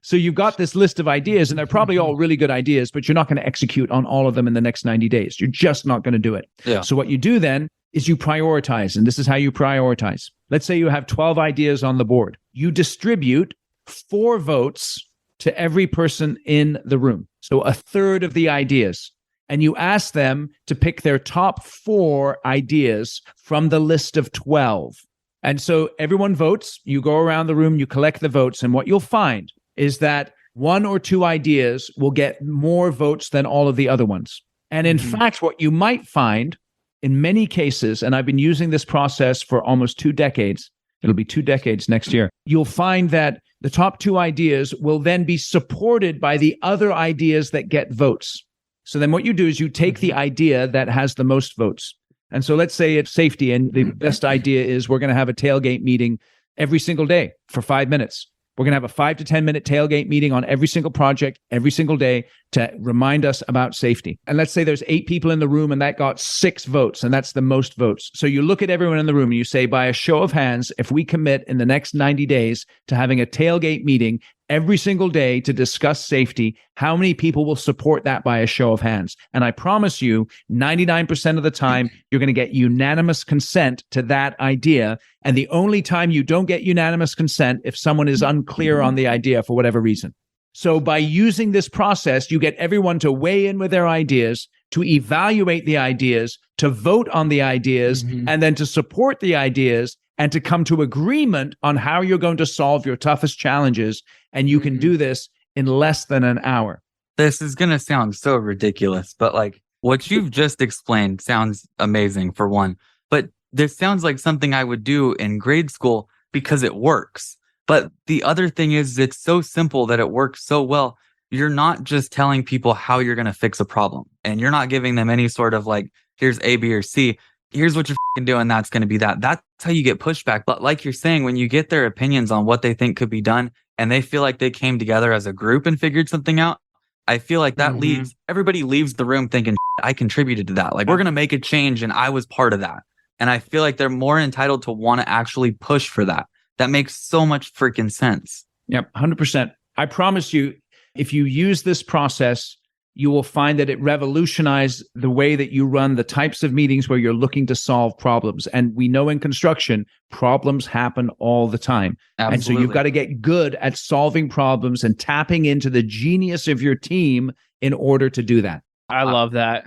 So you've got this list of ideas, and they're probably all really good ideas, but you're not going to execute on all of them in the next 90 days. You're just not going to do it. Yeah. So what you do then is you prioritize, and this is how you prioritize. Let's say you have 12 ideas on the board. You distribute 4 votes to every person in the room. So a third of the ideas. And you ask them to pick their top 4 ideas from the list of 12. And so everyone votes. You go around the room, you collect the votes. And what you'll find is that 1 or 2 ideas will get more votes than all of the other ones. And in fact, what you might find in many cases, and I've been using this process for almost 2 decades, it'll be 2 decades next year, you'll find that the top 2 ideas will then be supported by the other ideas that get votes. So then what you do is you take the idea that has the most votes. And so let's say it's safety, and the best idea is we're going to have a tailgate meeting every single day for 5 minutes. We're going to have a 5 to 10 minute tailgate meeting on every single project, every single day to remind us about safety. And let's say there's 8 people in the room and that got 6 votes, and that's the most votes. So you look at everyone in the room and you say, by a show of hands, if we commit in the next 90 days to having a tailgate meeting every single day to discuss safety, how many people will support that by a show of hands? And I promise you, 99% of the time, you're going to get unanimous consent to that idea. And the only time you don't get unanimous consent if someone is unclear on the idea for whatever reason. So by using this process, you get everyone to weigh in with their ideas, to evaluate the ideas, to vote on the ideas, and then to support the ideas and to come to agreement on how you're going to solve your toughest challenges. And you can do this in less than an hour. This is going to sound so ridiculous, but like what you've just explained sounds amazing for one. But this sounds like something I would do in grade school because it works. But the other thing is, it's so simple that it works so well. You're not just telling people how you're going to fix a problem, and you're not giving them any sort of like, here's A, B, or C. Here's what you're doing. That's going to be that. That's how you get pushback. But like you're saying, when you get their opinions on what they think could be done and they feel like they came together as a group and figured something out, I feel like that leaves, everybody leaves the room thinking, I contributed to that. Like, we're going to make a change and I was part of that. And I feel like they're more entitled to want to actually push for that. That makes so much freaking sense. Yep, 100%. I promise you, if you use this process, you will find that it revolutionized the way that you run the types of meetings where you're looking to solve problems. And we know in construction, problems happen all the time. Absolutely. And so you've got to get good at solving problems and tapping into the genius of your team in order to do that. I love that.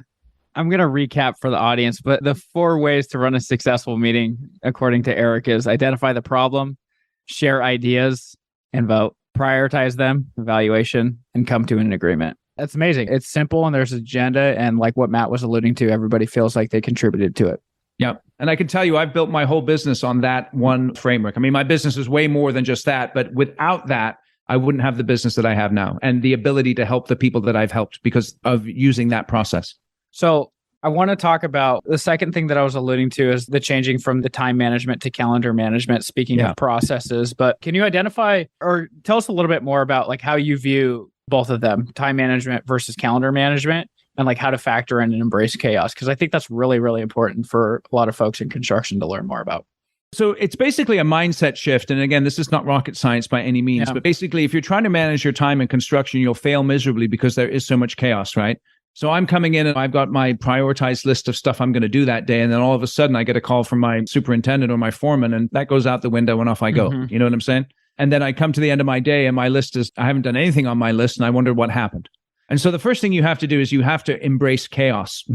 I'm going to recap for the audience, but the 4 ways to run a successful meeting, according to Eric, is identify the problem, share ideas, and vote. Prioritize them, evaluation, and come to an agreement. That's amazing. It's simple and there's an agenda. And like what Matt was alluding to, everybody feels like they contributed to it. Yep. And I can tell you, I've built my whole business on that one framework. I mean, my business is way more than just that, but without that, I wouldn't have the business that I have now and the ability to help the people that I've helped because of using that process. So I want to talk about the second thing that I was alluding to is the changing from the time management to calendar management, speaking of processes. But can you identify or tell us a little bit more about like how you view both of them, time management versus calendar management, and like how to factor in and embrace chaos? Because I think that's really, really important for a lot of folks in construction to learn more about. So it's basically a mindset shift. And again, this is not rocket science by any means, but basically if you're trying to manage your time in construction, you'll fail miserably because there is so much chaos, right? So I'm coming in and I've got my prioritized list of stuff I'm going to do that day. And then all of a sudden I get a call from my superintendent or my foreman and that goes out the window and off I go. You know what I'm saying? And then I come to the end of my day and my list is, I haven't done anything on my list and I wonder what happened. And so the first thing you have to do is you have to embrace chaos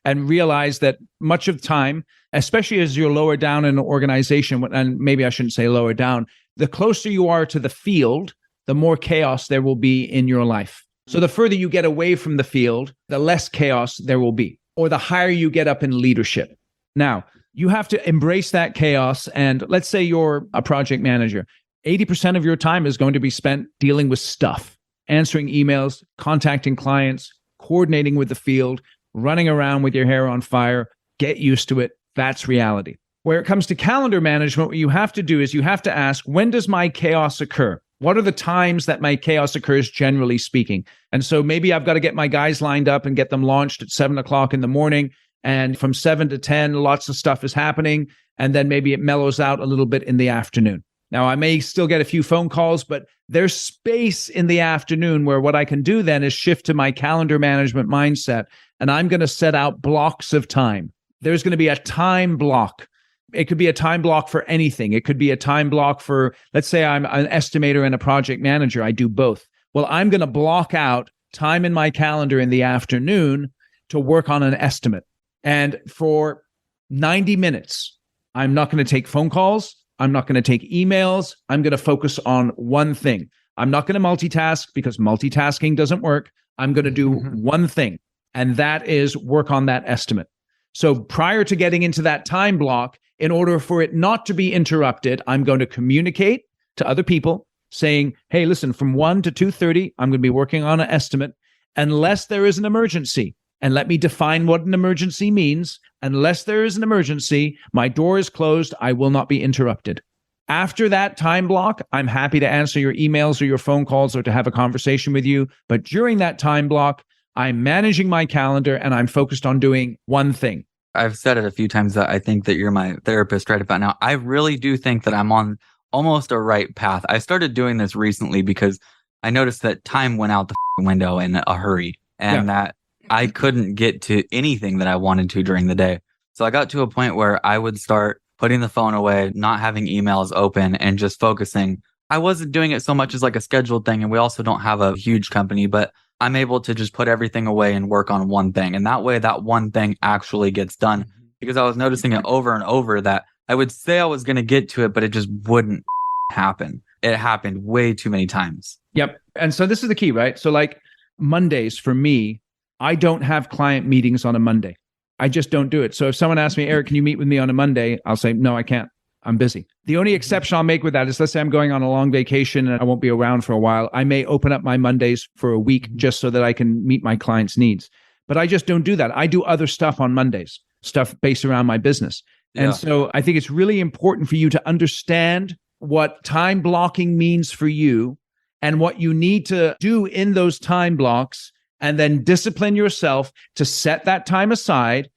and realize that much of the time, especially as you're lower down in an organization, and maybe I shouldn't say lower down, the closer you are to the field, the more chaos there will be in your life. So the further you get away from the field, the less chaos there will be, or the higher you get up in leadership. Now, you have to embrace that chaos. And let's say you're a project manager. 80% of your time is going to be spent dealing with stuff, answering emails, contacting clients, coordinating with the field, running around with your hair on fire. Get used to it. That's reality. Where it comes to calendar management, what you have to do is you have to ask, when does my chaos occur? What are the times that my chaos occurs, generally speaking? And so maybe I've got to get my guys lined up and get them launched at 7 o'clock in the morning. And from 7 to 10, lots of stuff is happening. And then maybe it mellows out a little bit in the afternoon. Now, I may still get a few phone calls, but there's space in the afternoon where what I can do then is shift to my calendar management mindset. And I'm going to set out blocks of time. There's going to be a time block. It could be a time block for anything. It could be a time block for, let's say I'm an estimator and a project manager. I do both. Well, I'm going to block out time in my calendar in the afternoon to work on an estimate. And for 90 minutes, I'm not going to take phone calls. I'm not going to take emails. I'm going to focus on one thing. I'm not going to multitask because multitasking doesn't work. I'm going to do one thing, and that is work on that estimate. So prior to getting into that time block, in order for it not to be interrupted, I'm going to communicate to other people saying, hey, listen, from 1 to 2:30, I'm going to be working on an estimate unless there is an emergency. And let me define what an emergency means. Unless there is an emergency, my door is closed. I will not be interrupted. After that time block, I'm happy to answer your emails or your phone calls or to have a conversation with you. But during that time block, I'm managing my calendar and I'm focused on doing one thing. I've said it a few times that I think that you're my therapist right about now. I really do think that I'm on almost a right path. I started doing this recently because I noticed that time went out the window in a hurry and that I couldn't get to anything that I wanted to during the day. So I got to a point where I would start putting the phone away, not having emails open, and just focusing. I wasn't doing it so much as like a scheduled thing. And we also don't have a huge company, but I'm able to just put everything away and work on one thing. And that way, that one thing actually gets done, because I was noticing it over and over that I would say I was going to get to it, but it just wouldn't happen. It happened way too many times. Yep. And so this is the key, right? So like Mondays for me, I don't have client meetings on a Monday. I just don't do it. So if someone asks me, Eric, can you meet with me on a Monday? I'll say, no, I can't. I'm busy. The only exception I'll make with that is, let's say I'm going on a long vacation and I won't be around for a while. I may open up my Mondays for a week just so that I can meet my clients' needs. But I just don't do that. I do other stuff on Mondays, stuff based around my business. And so I think it's really important for you to understand what time blocking means for you and what you need to do in those time blocks, and then discipline yourself to set that time aside,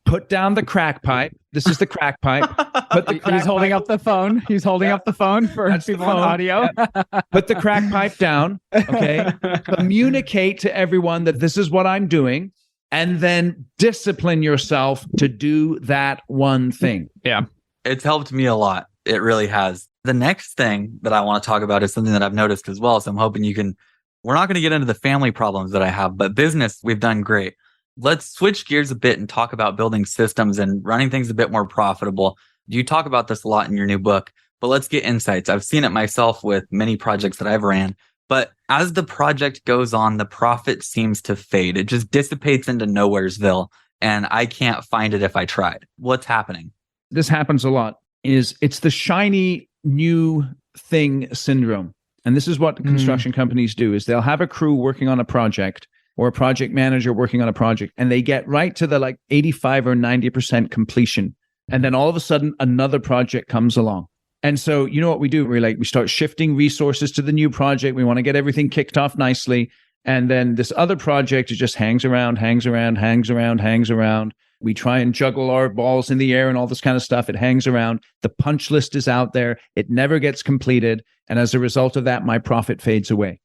put down the crack pipe. This is the crack pipe. He's holding up the phone. He's holding up the phone for people on audio. Put the crack pipe down, okay? Communicate to everyone that this is what I'm doing, and then discipline yourself to do that one thing. Yeah. It's helped me a lot. It really has. The next thing that I want to talk about is something that I've noticed as well. So I'm hoping you can. We're not going to get into the family problems that I have, but business, we've done great. Let's switch gears a bit and talk about building systems and running things a bit more profitable. You talk about this a lot in your new book, but let's get insights. I've seen it myself with many projects that I've ran, but as the project goes on, the profit seems to fade. It just dissipates into nowheresville, and I can't find it if I tried. What's happening? This happens a lot. It's the shiny new thing syndrome. And this is what construction companies do, is they'll have a crew working on a project or a project manager working on a project, and they get right to the like 85 or 90% completion. And then all of a sudden, another project comes along. And so, you know what we do? We start shifting resources to the new project. We want to get everything kicked off nicely. And then this other project, it just hangs around. We try and juggle our balls in the air and all this kind of stuff. It hangs around. The punch list is out there. It never gets completed. And as a result of that, my profit fades away.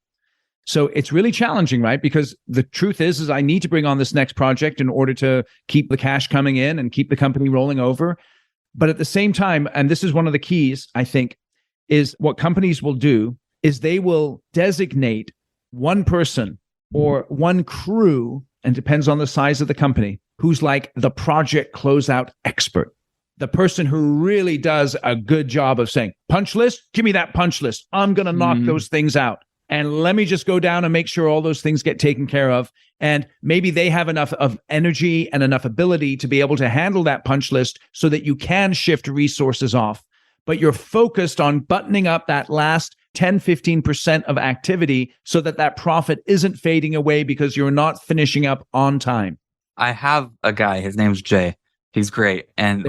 So it's really challenging, right? Because the truth is I need to bring on this next project in order to keep the cash coming in and keep the company rolling over. But at the same time, and this is one of the keys, I think, is what companies will do is they will designate one person or one crew, and depends on the size of the company, who's like the project closeout expert. The person who really does a good job of saying, punch list, give me that punch list. I'm going to knock those things out. And let me just go down and make sure all those things get taken care of. And maybe they have enough of energy and enough ability to be able to handle that punch list so that you can shift resources off. But you're focused on buttoning up that last 10, 15% of activity so that that profit isn't fading away because you're not finishing up on time. I have a guy, his name's Jay. He's great. And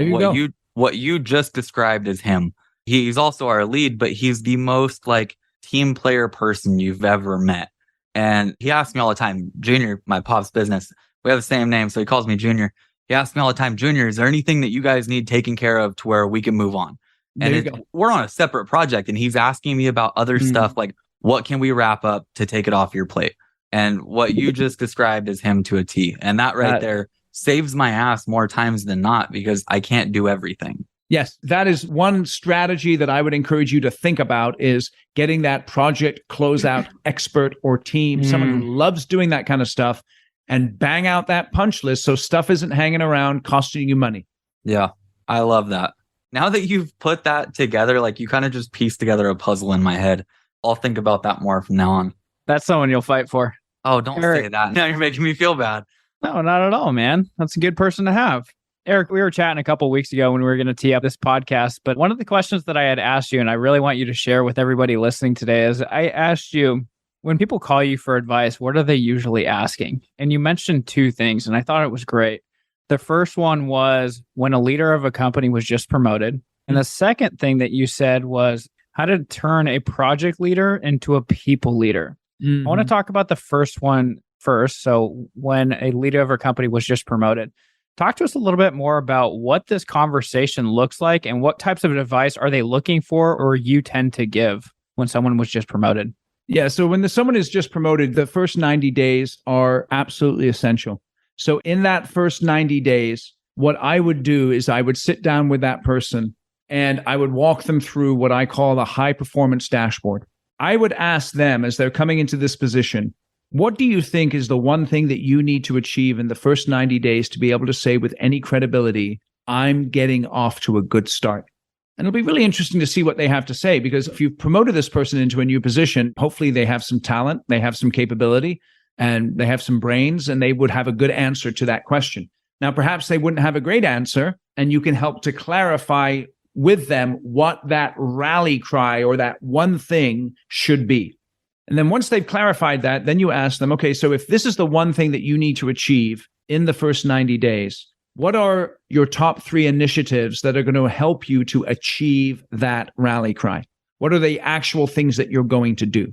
what you just described is him. He's also our lead, but he's the most like team player person you've ever met. And he asks me all the time, Junior, my pop's business, we have the same name, so he calls me Junior. He asks me all the time, Junior, is there anything that you guys need taken care of to where we can move on? And we're on a separate project, and he's asking me about other stuff, like what can we wrap up to take it off your plate? And what you just described is him to a T. And that right there saves my ass more times than not because I can't do everything. Yes, that is one strategy that I would encourage you to think about is getting that project closeout expert or team, someone who loves doing that kind of stuff, and bang out that punch list so stuff isn't hanging around costing you money. Yeah, I love that. Now that you've put that together, like you kind of just pieced together a puzzle in my head. I'll think about that more from now on. That's someone you'll fight for. Oh, don't Eric. say that. Now you're making me feel bad. No, not at all, man. That's a good person to have. Eric, we were chatting a couple of weeks ago when we were going to tee up this podcast, but one of the questions that I had asked you, and I really want you to share with everybody listening today, is I asked you, when people call you for advice, what are they usually asking? And you mentioned two things, and I thought it was great. The first one was when a leader of a company was just promoted. And the second thing that you said was how to turn a project leader into a people leader. I want to talk about the first one first. So when a leader of a company was just promoted, talk to us a little bit more about what this conversation looks like and what types of advice are they looking for or you tend to give when someone was just promoted. Yeah. So when someone is just promoted, the first 90 days are absolutely essential. So in that first 90 days, what I would do is I would sit down with that person and I would walk them through what I call the high performance dashboard. I would ask them as they're coming into this position, what do you think is the one thing that you need to achieve in the first 90 days to be able to say with any credibility, I'm getting off to a good start? And it'll be really interesting to see what they have to say, because if you've promoted this person into a new position, hopefully they have some talent, they have some capability, and they have some brains, and they would have a good answer to that question. Now, perhaps they wouldn't have a great answer, and you can help to clarify with them what that rally cry or that one thing should be. And then once they've clarified that, then you ask them, okay, so if this is the one thing that you need to achieve in the first 90 days, what are your top 3 initiatives that are going to help you to achieve that rally cry? What are the actual things that you're going to do?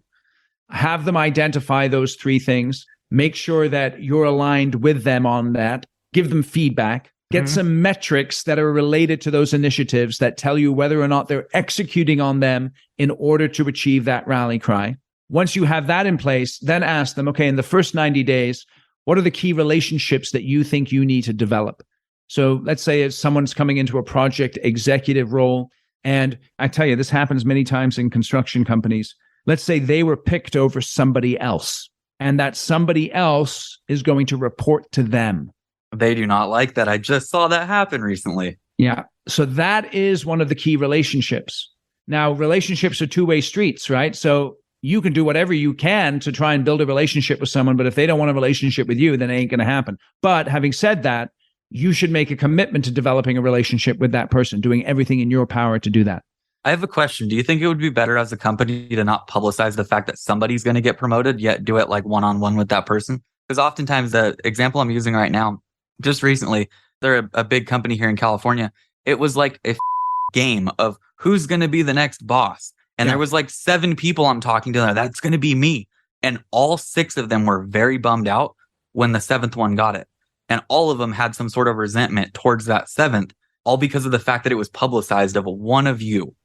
Have them identify those 3 things. Make sure that you're aligned with them on that. Give them feedback. Get some metrics that are related to those initiatives that tell you whether or not they're executing on them in order to achieve that rally cry. Once you have that in place, then ask them, okay, in the first 90 days, what are the key relationships that you think you need to develop? So let's say if someone's coming into a project executive role, and I tell you, this happens many times in construction companies. Let's say they were picked over somebody else, and that somebody else is going to report to them. They do not like that. I just saw that happen recently. Yeah. So that is one of the key relationships. Now, relationships are two-way streets, right? So you can do whatever you can to try and build a relationship with someone, but if they don't want a relationship with you, then it ain't going to happen. But having said that, you should make a commitment to developing a relationship with that person, doing everything in your power to do that. I have a question. Do you think it would be better as a company to not publicize the fact that somebody's going to get promoted, yet do it like one-on-one with that person? Because oftentimes the example I'm using right now, just recently, they're a big company here in California. It was like a game of who's going to be the next boss. And there was like 7 people I'm talking to. That's going to be me. And all 6 of them were very bummed out when the 7th one got it. And all of them had some sort of resentment towards that 7th, all because of the fact that it was publicized of one of you.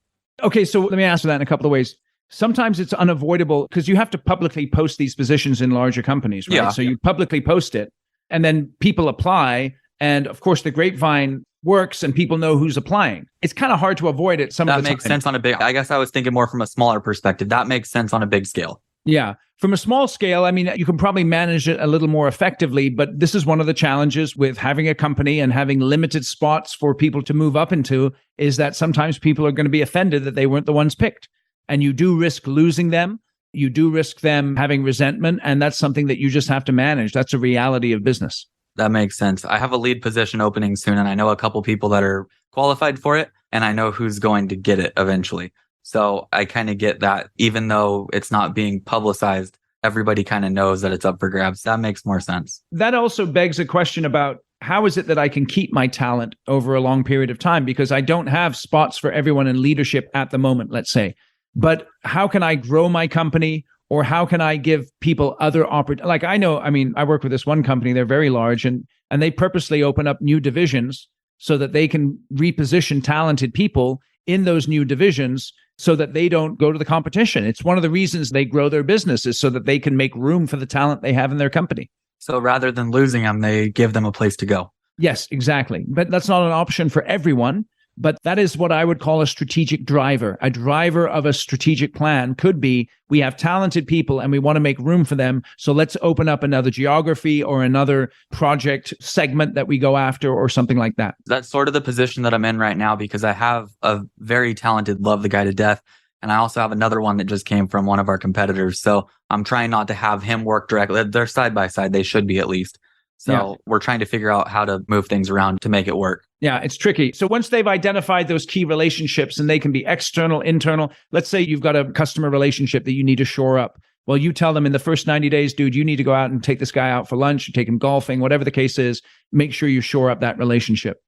Okay, so let me answer that in a couple of ways. Sometimes it's unavoidable because you have to publicly post these positions in larger companies, right? Yeah. So you publicly post it and then people apply. And of course, the grapevine works and people know who's applying. It's kind of hard to avoid it some of the time. That makes sense on a big, I guess I was thinking more from a smaller perspective. That makes sense on a big scale. Yeah. From a small scale, I mean, you can probably manage it a little more effectively, but this is one of the challenges with having a company and having limited spots for people to move up into, is that sometimes people are going to be offended that they weren't the ones picked. And you do risk losing them. You do risk them having resentment. And that's something that you just have to manage. That's a reality of business. That makes sense. I have a lead position opening soon, and I know a couple people that are qualified for it, and I know who's going to get it eventually. So I kind of get that, even though it's not being publicized, everybody kind of knows that it's up for grabs. That makes more sense. That also begs a question about how is it that I can keep my talent over a long period of time? Because I don't have spots for everyone in leadership at the moment, let's say. But how can I grow my company? Or how can I give people other opportunities? Like I work with this one company, they're very large, and they purposely open up new divisions so that they can reposition talented people in those new divisions so that they don't go to the competition. It's one of the reasons they grow their businesses so that they can make room for the talent they have in their company. So rather than losing them, they give them a place to go. Yes, exactly. But that's not an option for everyone. But that is what I would call a strategic driver. A driver of a strategic plan could be, we have talented people and we want to make room for them. So let's open up another geography or another project segment that we go after or something like that. That's sort of the position that I'm in right now, because I have a very talented, love the guy to death. And I also have another one that just came from one of our competitors. So I'm trying not to have him work directly. They're side by side. They should be, at least. So we're trying to figure out how to move things around to make it work. Yeah, it's tricky. So once they've identified those key relationships, and they can be external, internal, let's say you've got a customer relationship that you need to shore up. Well, you tell them in the first 90 days, dude, you need to go out and take this guy out for lunch, or take him golfing, whatever the case is, make sure you shore up that relationship.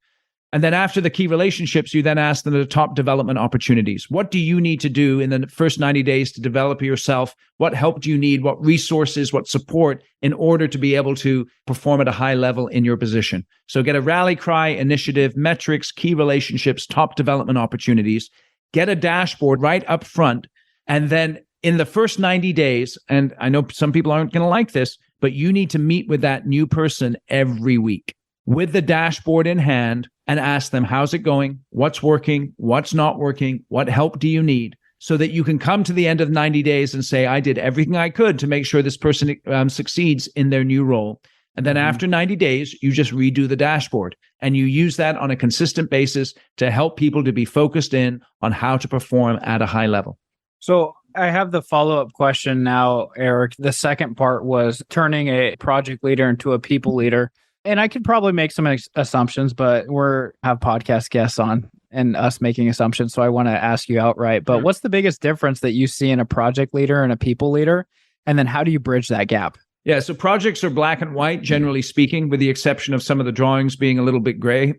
And then after the key relationships, you then ask them the top development opportunities. What do you need to do in the first 90 days to develop yourself? What help do you need? What resources, what support in order to be able to perform at a high level in your position? So get a rally cry, initiative, metrics, key relationships, top development opportunities. Get a dashboard right up front. And then in the first 90 days, and I know some people aren't going to like this, but you need to meet with that new person every week with the dashboard in hand and ask them, how's it going? What's working? What's not working? What help do you need? So that you can come to the end of 90 days and say, I did everything I could to make sure this person succeeds in their new role. And then after 90 days, you just redo the dashboard, and you use that on a consistent basis to help people to be focused in on how to perform at a high level. So I have the follow-up question now, Eric. The second part was turning a project leader into a people leader. And I could probably make some assumptions, but have podcast guests on and us making assumptions. So I want to ask you outright, but what's the biggest difference that you see in a project leader and a people leader? And then how do you bridge that gap? Yeah, so projects are black and white, generally speaking, with the exception of some of the drawings being a little bit gray.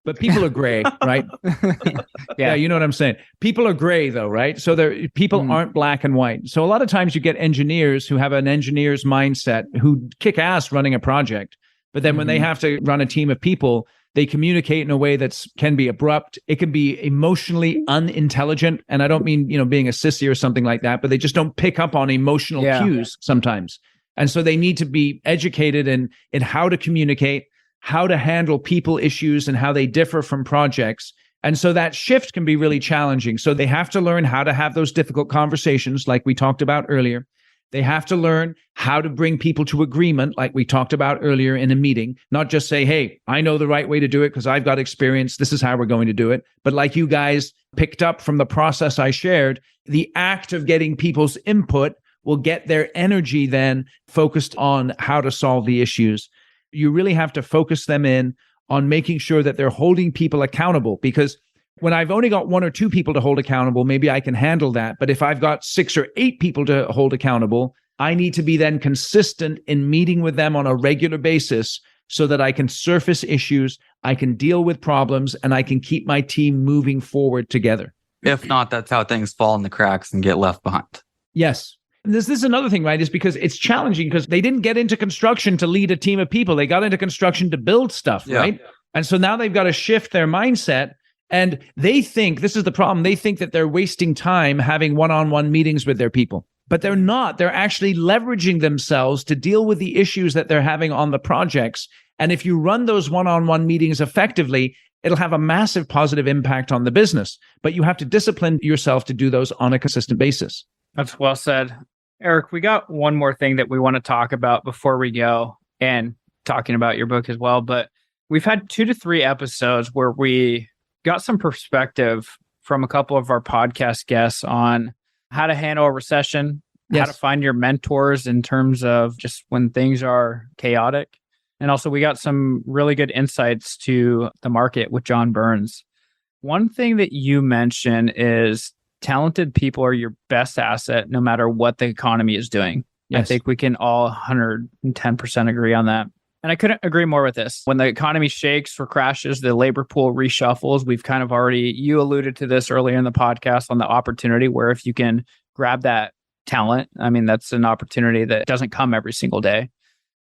But people are gray, right? Yeah, you know what I'm saying. People are gray, though, right? So people aren't black and white. So a lot of times you get engineers who have an engineer's mindset who kick ass running a project. But then when they have to run a team of people, they communicate in a way that can be abrupt. It can be emotionally unintelligent. And I don't mean, being a sissy or something like that, but they just don't pick up on emotional cues sometimes. And so they need to be educated in how to communicate, how to handle people issues, and how they differ from projects. And so that shift can be really challenging. So they have to learn how to have those difficult conversations like we talked about earlier. They have to learn how to bring people to agreement, like we talked about earlier in a meeting, not just say, hey, I know the right way to do it because I've got experience. This is how we're going to do it. But like you guys picked up from the process I shared, the act of getting people's input will get their energy then focused on how to solve the issues. You really have to focus them in on making sure that they're holding people accountable, because when I've only got 1 or 2 people to hold accountable, maybe I can handle that. But if I've got 6 or 8 people to hold accountable, I need to be then consistent in meeting with them on a regular basis so that I can surface issues, I can deal with problems, and I can keep my team moving forward together. If not, that's how things fall in the cracks and get left behind. Yes. This is another thing, right? Is because it's challenging because they didn't get into construction to lead a team of people. They got into construction to build stuff, right? And so now they've got to shift their mindset. And they think, this is the problem, they think that they're wasting time having one-on-one meetings with their people. But they're not. They're actually leveraging themselves to deal with the issues that they're having on the projects. And if you run those one-on-one meetings effectively, it'll have a massive positive impact on the business. But you have to discipline yourself to do those on a consistent basis. That's well said. Eric, we got one more thing that we want to talk about before we go, and talking about your book as well. But we've had 2 to 3 episodes where we got some perspective from a couple of our podcast guests on how to handle a recession, how to find your mentors in terms of just when things are chaotic. And also we got some really good insights to the market with John Burns. One thing that you mentioned is talented people are your best asset no matter what the economy is doing. Yes. I think we can all 110% agree on that. And I couldn't agree more with this. When the economy shakes or crashes, the labor pool reshuffles. We've kind of you alluded to this earlier in the podcast on the opportunity where if you can grab that talent, I mean, that's an opportunity that doesn't come every single day.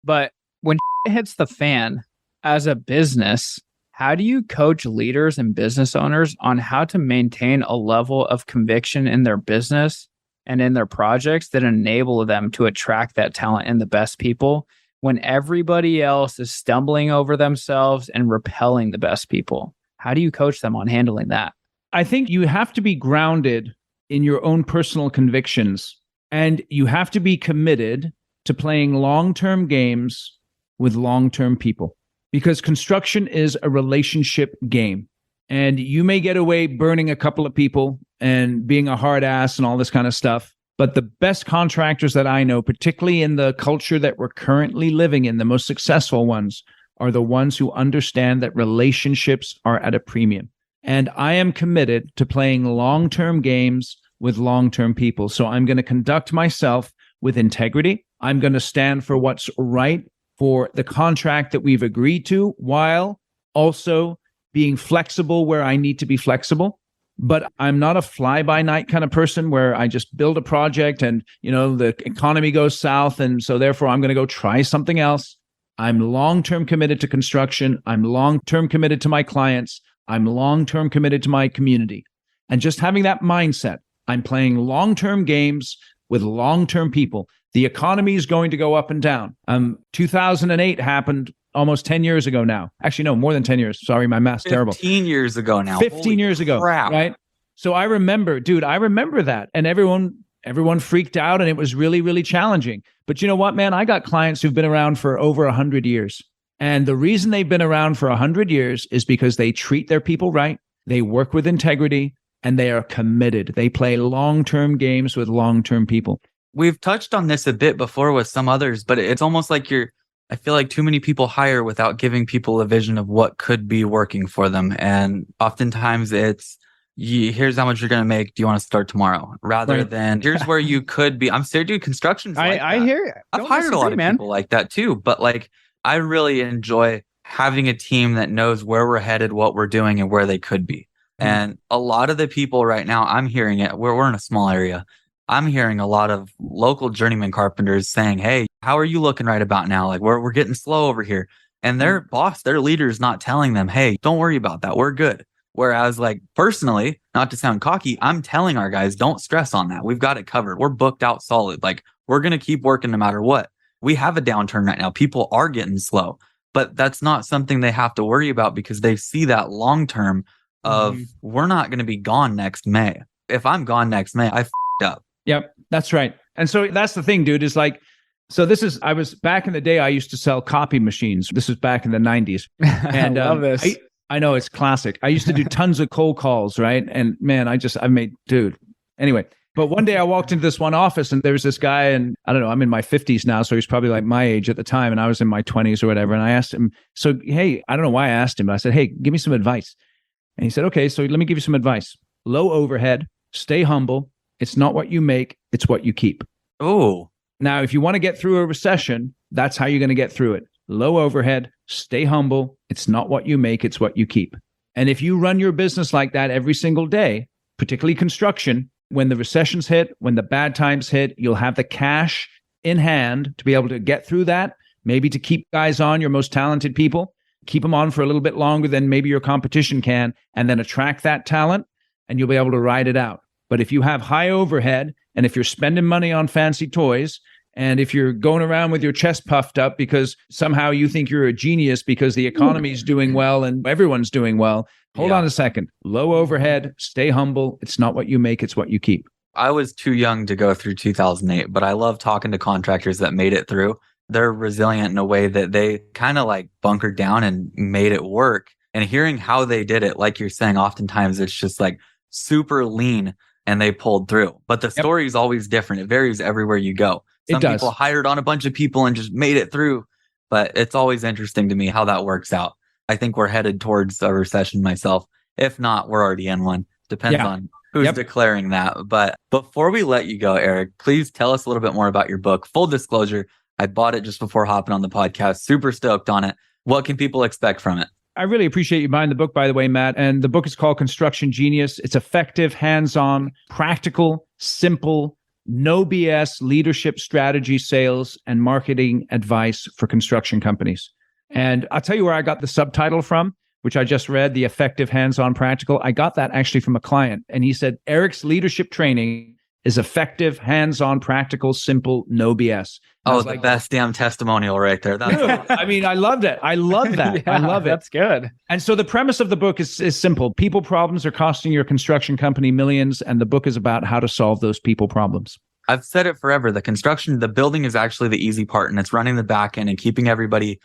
But when it hits the fan as a business, how do you coach leaders and business owners on how to maintain a level of conviction in their business and in their projects that enable them to attract that talent and the best people when everybody else is stumbling over themselves and repelling the best people? How do you coach them on handling that? I think you have to be grounded in your own personal convictions, and you have to be committed to playing long-term games with long-term people, because construction is a relationship game. And you may get away burning a couple of people and being a hard ass and all this kind of stuff. But the best contractors that I know, particularly in the culture that we're currently living in, the most successful ones are the ones who understand that relationships are at a premium. And I am committed to playing long-term games with long-term people. So I'm going to conduct myself with integrity. I'm going to stand for what's right for the contract that we've agreed to, while also being flexible where I need to be flexible. But I'm not a fly-by-night kind of person where I just build a project and, the economy goes south, and so therefore I'm going to go try something else. I'm long-term committed to construction. I'm long-term committed to my clients. I'm long-term committed to my community. And just having that mindset, I'm playing long-term games with long-term people. The economy is going to go up and down. 2008 happened almost 10 years ago now. Actually, no, more than 10 years. Sorry, my math's terrible. 15 years ago now. 15 years ago, crap. Right? So I remember that. And everyone freaked out, and it was really, really challenging. But you know what, man? I got clients who've been around for over 100 years. And the reason they've been around for 100 years is because they treat their people right, they work with integrity, and they are committed. They play long-term games with long-term people. We've touched on this a bit before with some others, but it's almost like I feel like too many people hire without giving people a vision of what could be working for them. And oftentimes it's, here's how much you're going to make. Do you want to start tomorrow? Rather than, here's where you could be. I'm serious, dude. Construction's like I that. hear you. I've hired a lot of people like that too. But I really enjoy having a team that knows where we're headed, what we're doing, and where they could be. And a lot of the people right now, I'm hearing it, we're in a small area. I'm hearing a lot of local journeyman carpenters saying, hey, how are you looking right about now? We're getting slow over here. And their boss, their leader is not telling them, hey, don't worry about that. We're good. Whereas personally, not to sound cocky, I'm telling our guys, don't stress on that. We've got it covered. We're booked out solid. We're going to keep working no matter what. We have a downturn right now. People are getting slow, but that's not something they have to worry about because they see that long term of we're not going to be gone next May. If I'm gone next May, I f***ed up. Yep, that's right. And so that's the thing, dude, is I was back in the day, I used to sell copy machines. This was back in the 90s. And I love this. I know, it's classic. I used to do tons of cold calls, right? And man, anyway. But one day I walked into this one office and there was this guy, and I don't know, I'm in my 50s now, so he's probably like my age at the time, and I was in my 20s or whatever. And I asked him, so, hey, I don't know why I asked him, but I said, hey, give me some advice. And he said, okay, so let me give you some advice. Low overhead, stay humble. It's not what you make, it's what you keep. Oh. Now, if you want to get through a recession, that's how you're going to get through it. Low overhead, stay humble. It's not what you make, it's what you keep. And if you run your business like that every single day, particularly construction, when the recessions hit, when the bad times hit, you'll have the cash in hand to be able to get through that, maybe to keep guys on, your most talented people, keep them on for a little bit longer than maybe your competition can, and then attract that talent, and you'll be able to ride it out. But if you have high overhead, and if you're spending money on fancy toys, and if you're going around with your chest puffed up because somehow you think you're a genius because the economy's doing well and everyone's doing well, hold on a second. Low overhead, stay humble. It's not what you make, it's what you keep. I was too young to go through 2008, but I love talking to contractors that made it through. They're resilient in a way that they kind of bunkered down and made it work. And hearing how they did it, like you're saying, oftentimes it's just super lean and they pulled through. But the story is always different. It varies everywhere you go. Some people hired on a bunch of people and just made it through. But it's always interesting to me how that works out. I think we're headed towards a recession myself. If not, we're already in one. Depends on who's declaring that. But before we let you go, Eric, please tell us a little bit more about your book. Full disclosure, I bought it just before hopping on the podcast. Super stoked on it. What can people expect from it? I really appreciate you buying the book, by the way, Matt. And the book is called Construction Genius. It's effective, hands-on, practical, simple, no BS leadership strategy, sales, and marketing advice for construction companies. And I'll tell you where I got the subtitle from, which I just read, The Effective, Hands-on, Practical. I got that actually from a client. And he said, Eric's leadership training is effective, hands-on, practical, simple, no BS. Oh, the best damn testimonial right there. That's I mean, I loved it. I love that. I love it. That's good. And so the premise of the book is simple. People problems are costing your construction company millions, and the book is about how to solve those people problems. I've said it forever. The building is actually the easy part, and it's running the back end and keeping everybody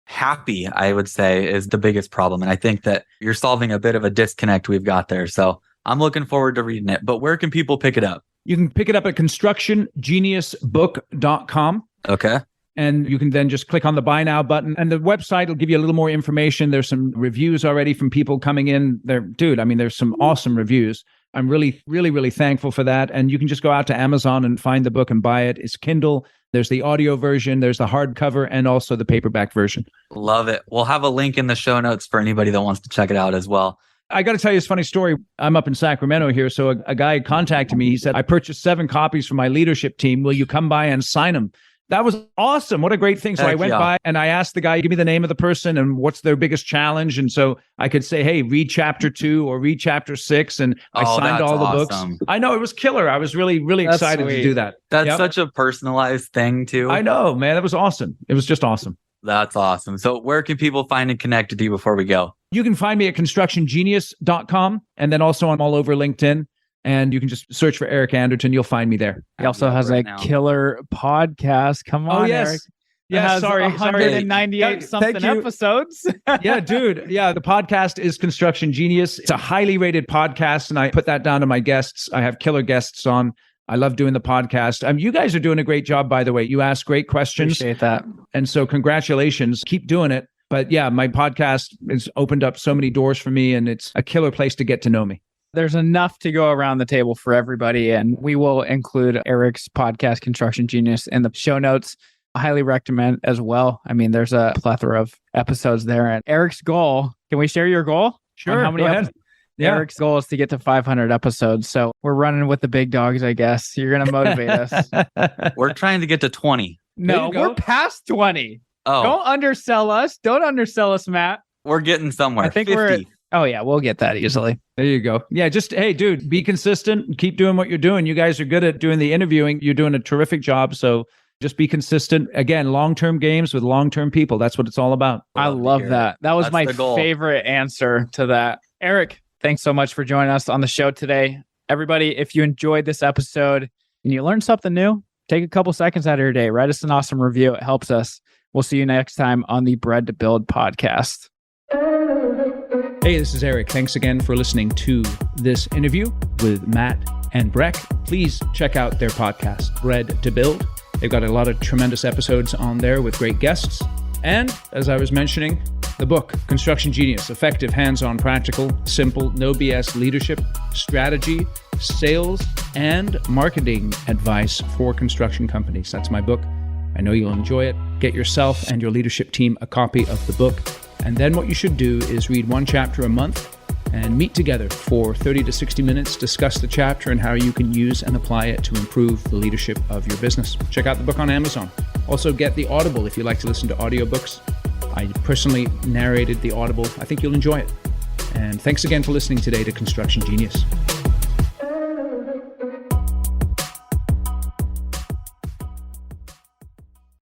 happy, I would say, is the biggest problem. And I think that you're solving a bit of a disconnect we've got there. So I'm looking forward to reading it. But where can people pick it up? You can pick it up at constructiongeniusbook.com. Okay. And you can then just click on the buy now button, and the website will give you a little more information. There's some reviews already from people coming in there. Dude, I mean, there's some awesome reviews. I'm really, really, really thankful for that. And you can just go out to Amazon and find the book and buy it. It's Kindle. There's the audio version. There's the hardcover and also the paperback version. Love it. We'll have a link in the show notes for anybody that wants to check it out as well. I got to tell you this funny story. I'm up in Sacramento here. So a guy contacted me. He said, I purchased 7 copies for my leadership team. Will you come by and sign them? That was awesome. What a great thing. So I went by and I asked the guy, give me the name of the person and what's their biggest challenge. And so I could say, hey, read chapter 2 or read chapter 6. And I signed all the books. I know, it was killer. I was really, really excited to do that. That's such a personalized thing too. I know, man. That was awesome. It was just awesome. That's awesome. So where can people find and connect with you before we go? You can find me at constructiongenius.com, and then also I'm all over LinkedIn. And you can just search for Eric Anderton. You'll find me there. He also has a killer podcast. Come on, Eric. Yeah, sorry. 198 something episodes. Yeah, dude. Yeah, the podcast is Construction Genius. It's a highly rated podcast, and I put that down to my guests. I have killer guests on. I love doing the podcast. You guys are doing a great job, by the way. You ask great questions. Appreciate that. And so congratulations. Keep doing it. But yeah, my podcast has opened up so many doors for me, and it's a killer place to get to know me. There's enough to go around the table for everybody, and we will include Eric's podcast, Construction Genius, in the show notes. I highly recommend as well. I mean, there's a plethora of episodes there. And Eric's goal, can we share your goal? Sure. How many go ahead. Yeah. Eric's goal is to get to 500 episodes. So we're running with the big dogs, I guess. You're going to motivate us. We're trying to get to 20. No, we're past 20. Oh. Don't undersell us. Don't undersell us, Matt. We're getting somewhere. I think 50. we're... Oh, yeah, we'll get that easily. There you go. Yeah, just, hey, dude, be consistent. Keep doing what you're doing. You guys are good at doing the interviewing. You're doing a terrific job. So just be consistent. Again, long-term games with long-term people. That's what it's all about. I love that. That was my favorite answer to that. Eric, thanks so much for joining us on the show today. Everybody, if you enjoyed this episode and you learned something new, take a couple seconds out of your day. Write us an awesome review. It helps us. We'll see you next time on the Bread to Build podcast. Hey, this is Eric. Thanks again for listening to this interview with Matt and Breck. Please check out their podcast, Bread to Build. They've got a lot of tremendous episodes on there with great guests. And as I was mentioning, the book, Construction Genius, Effective, Hands-on, Practical, Simple, No BS Leadership, Strategy, Sales, and Marketing Advice for Construction Companies. That's my book. I know you'll enjoy it. Get yourself and your leadership team a copy of the book. And then what you should do is read one chapter a month and meet together for 30 to 60 minutes, discuss the chapter and how you can use and apply it to improve the leadership of your business. Check out the book on Amazon. Also get the Audible if you like to listen to audiobooks. I personally narrated the Audible. I think you'll enjoy it. And thanks again for listening today to Construction Genius.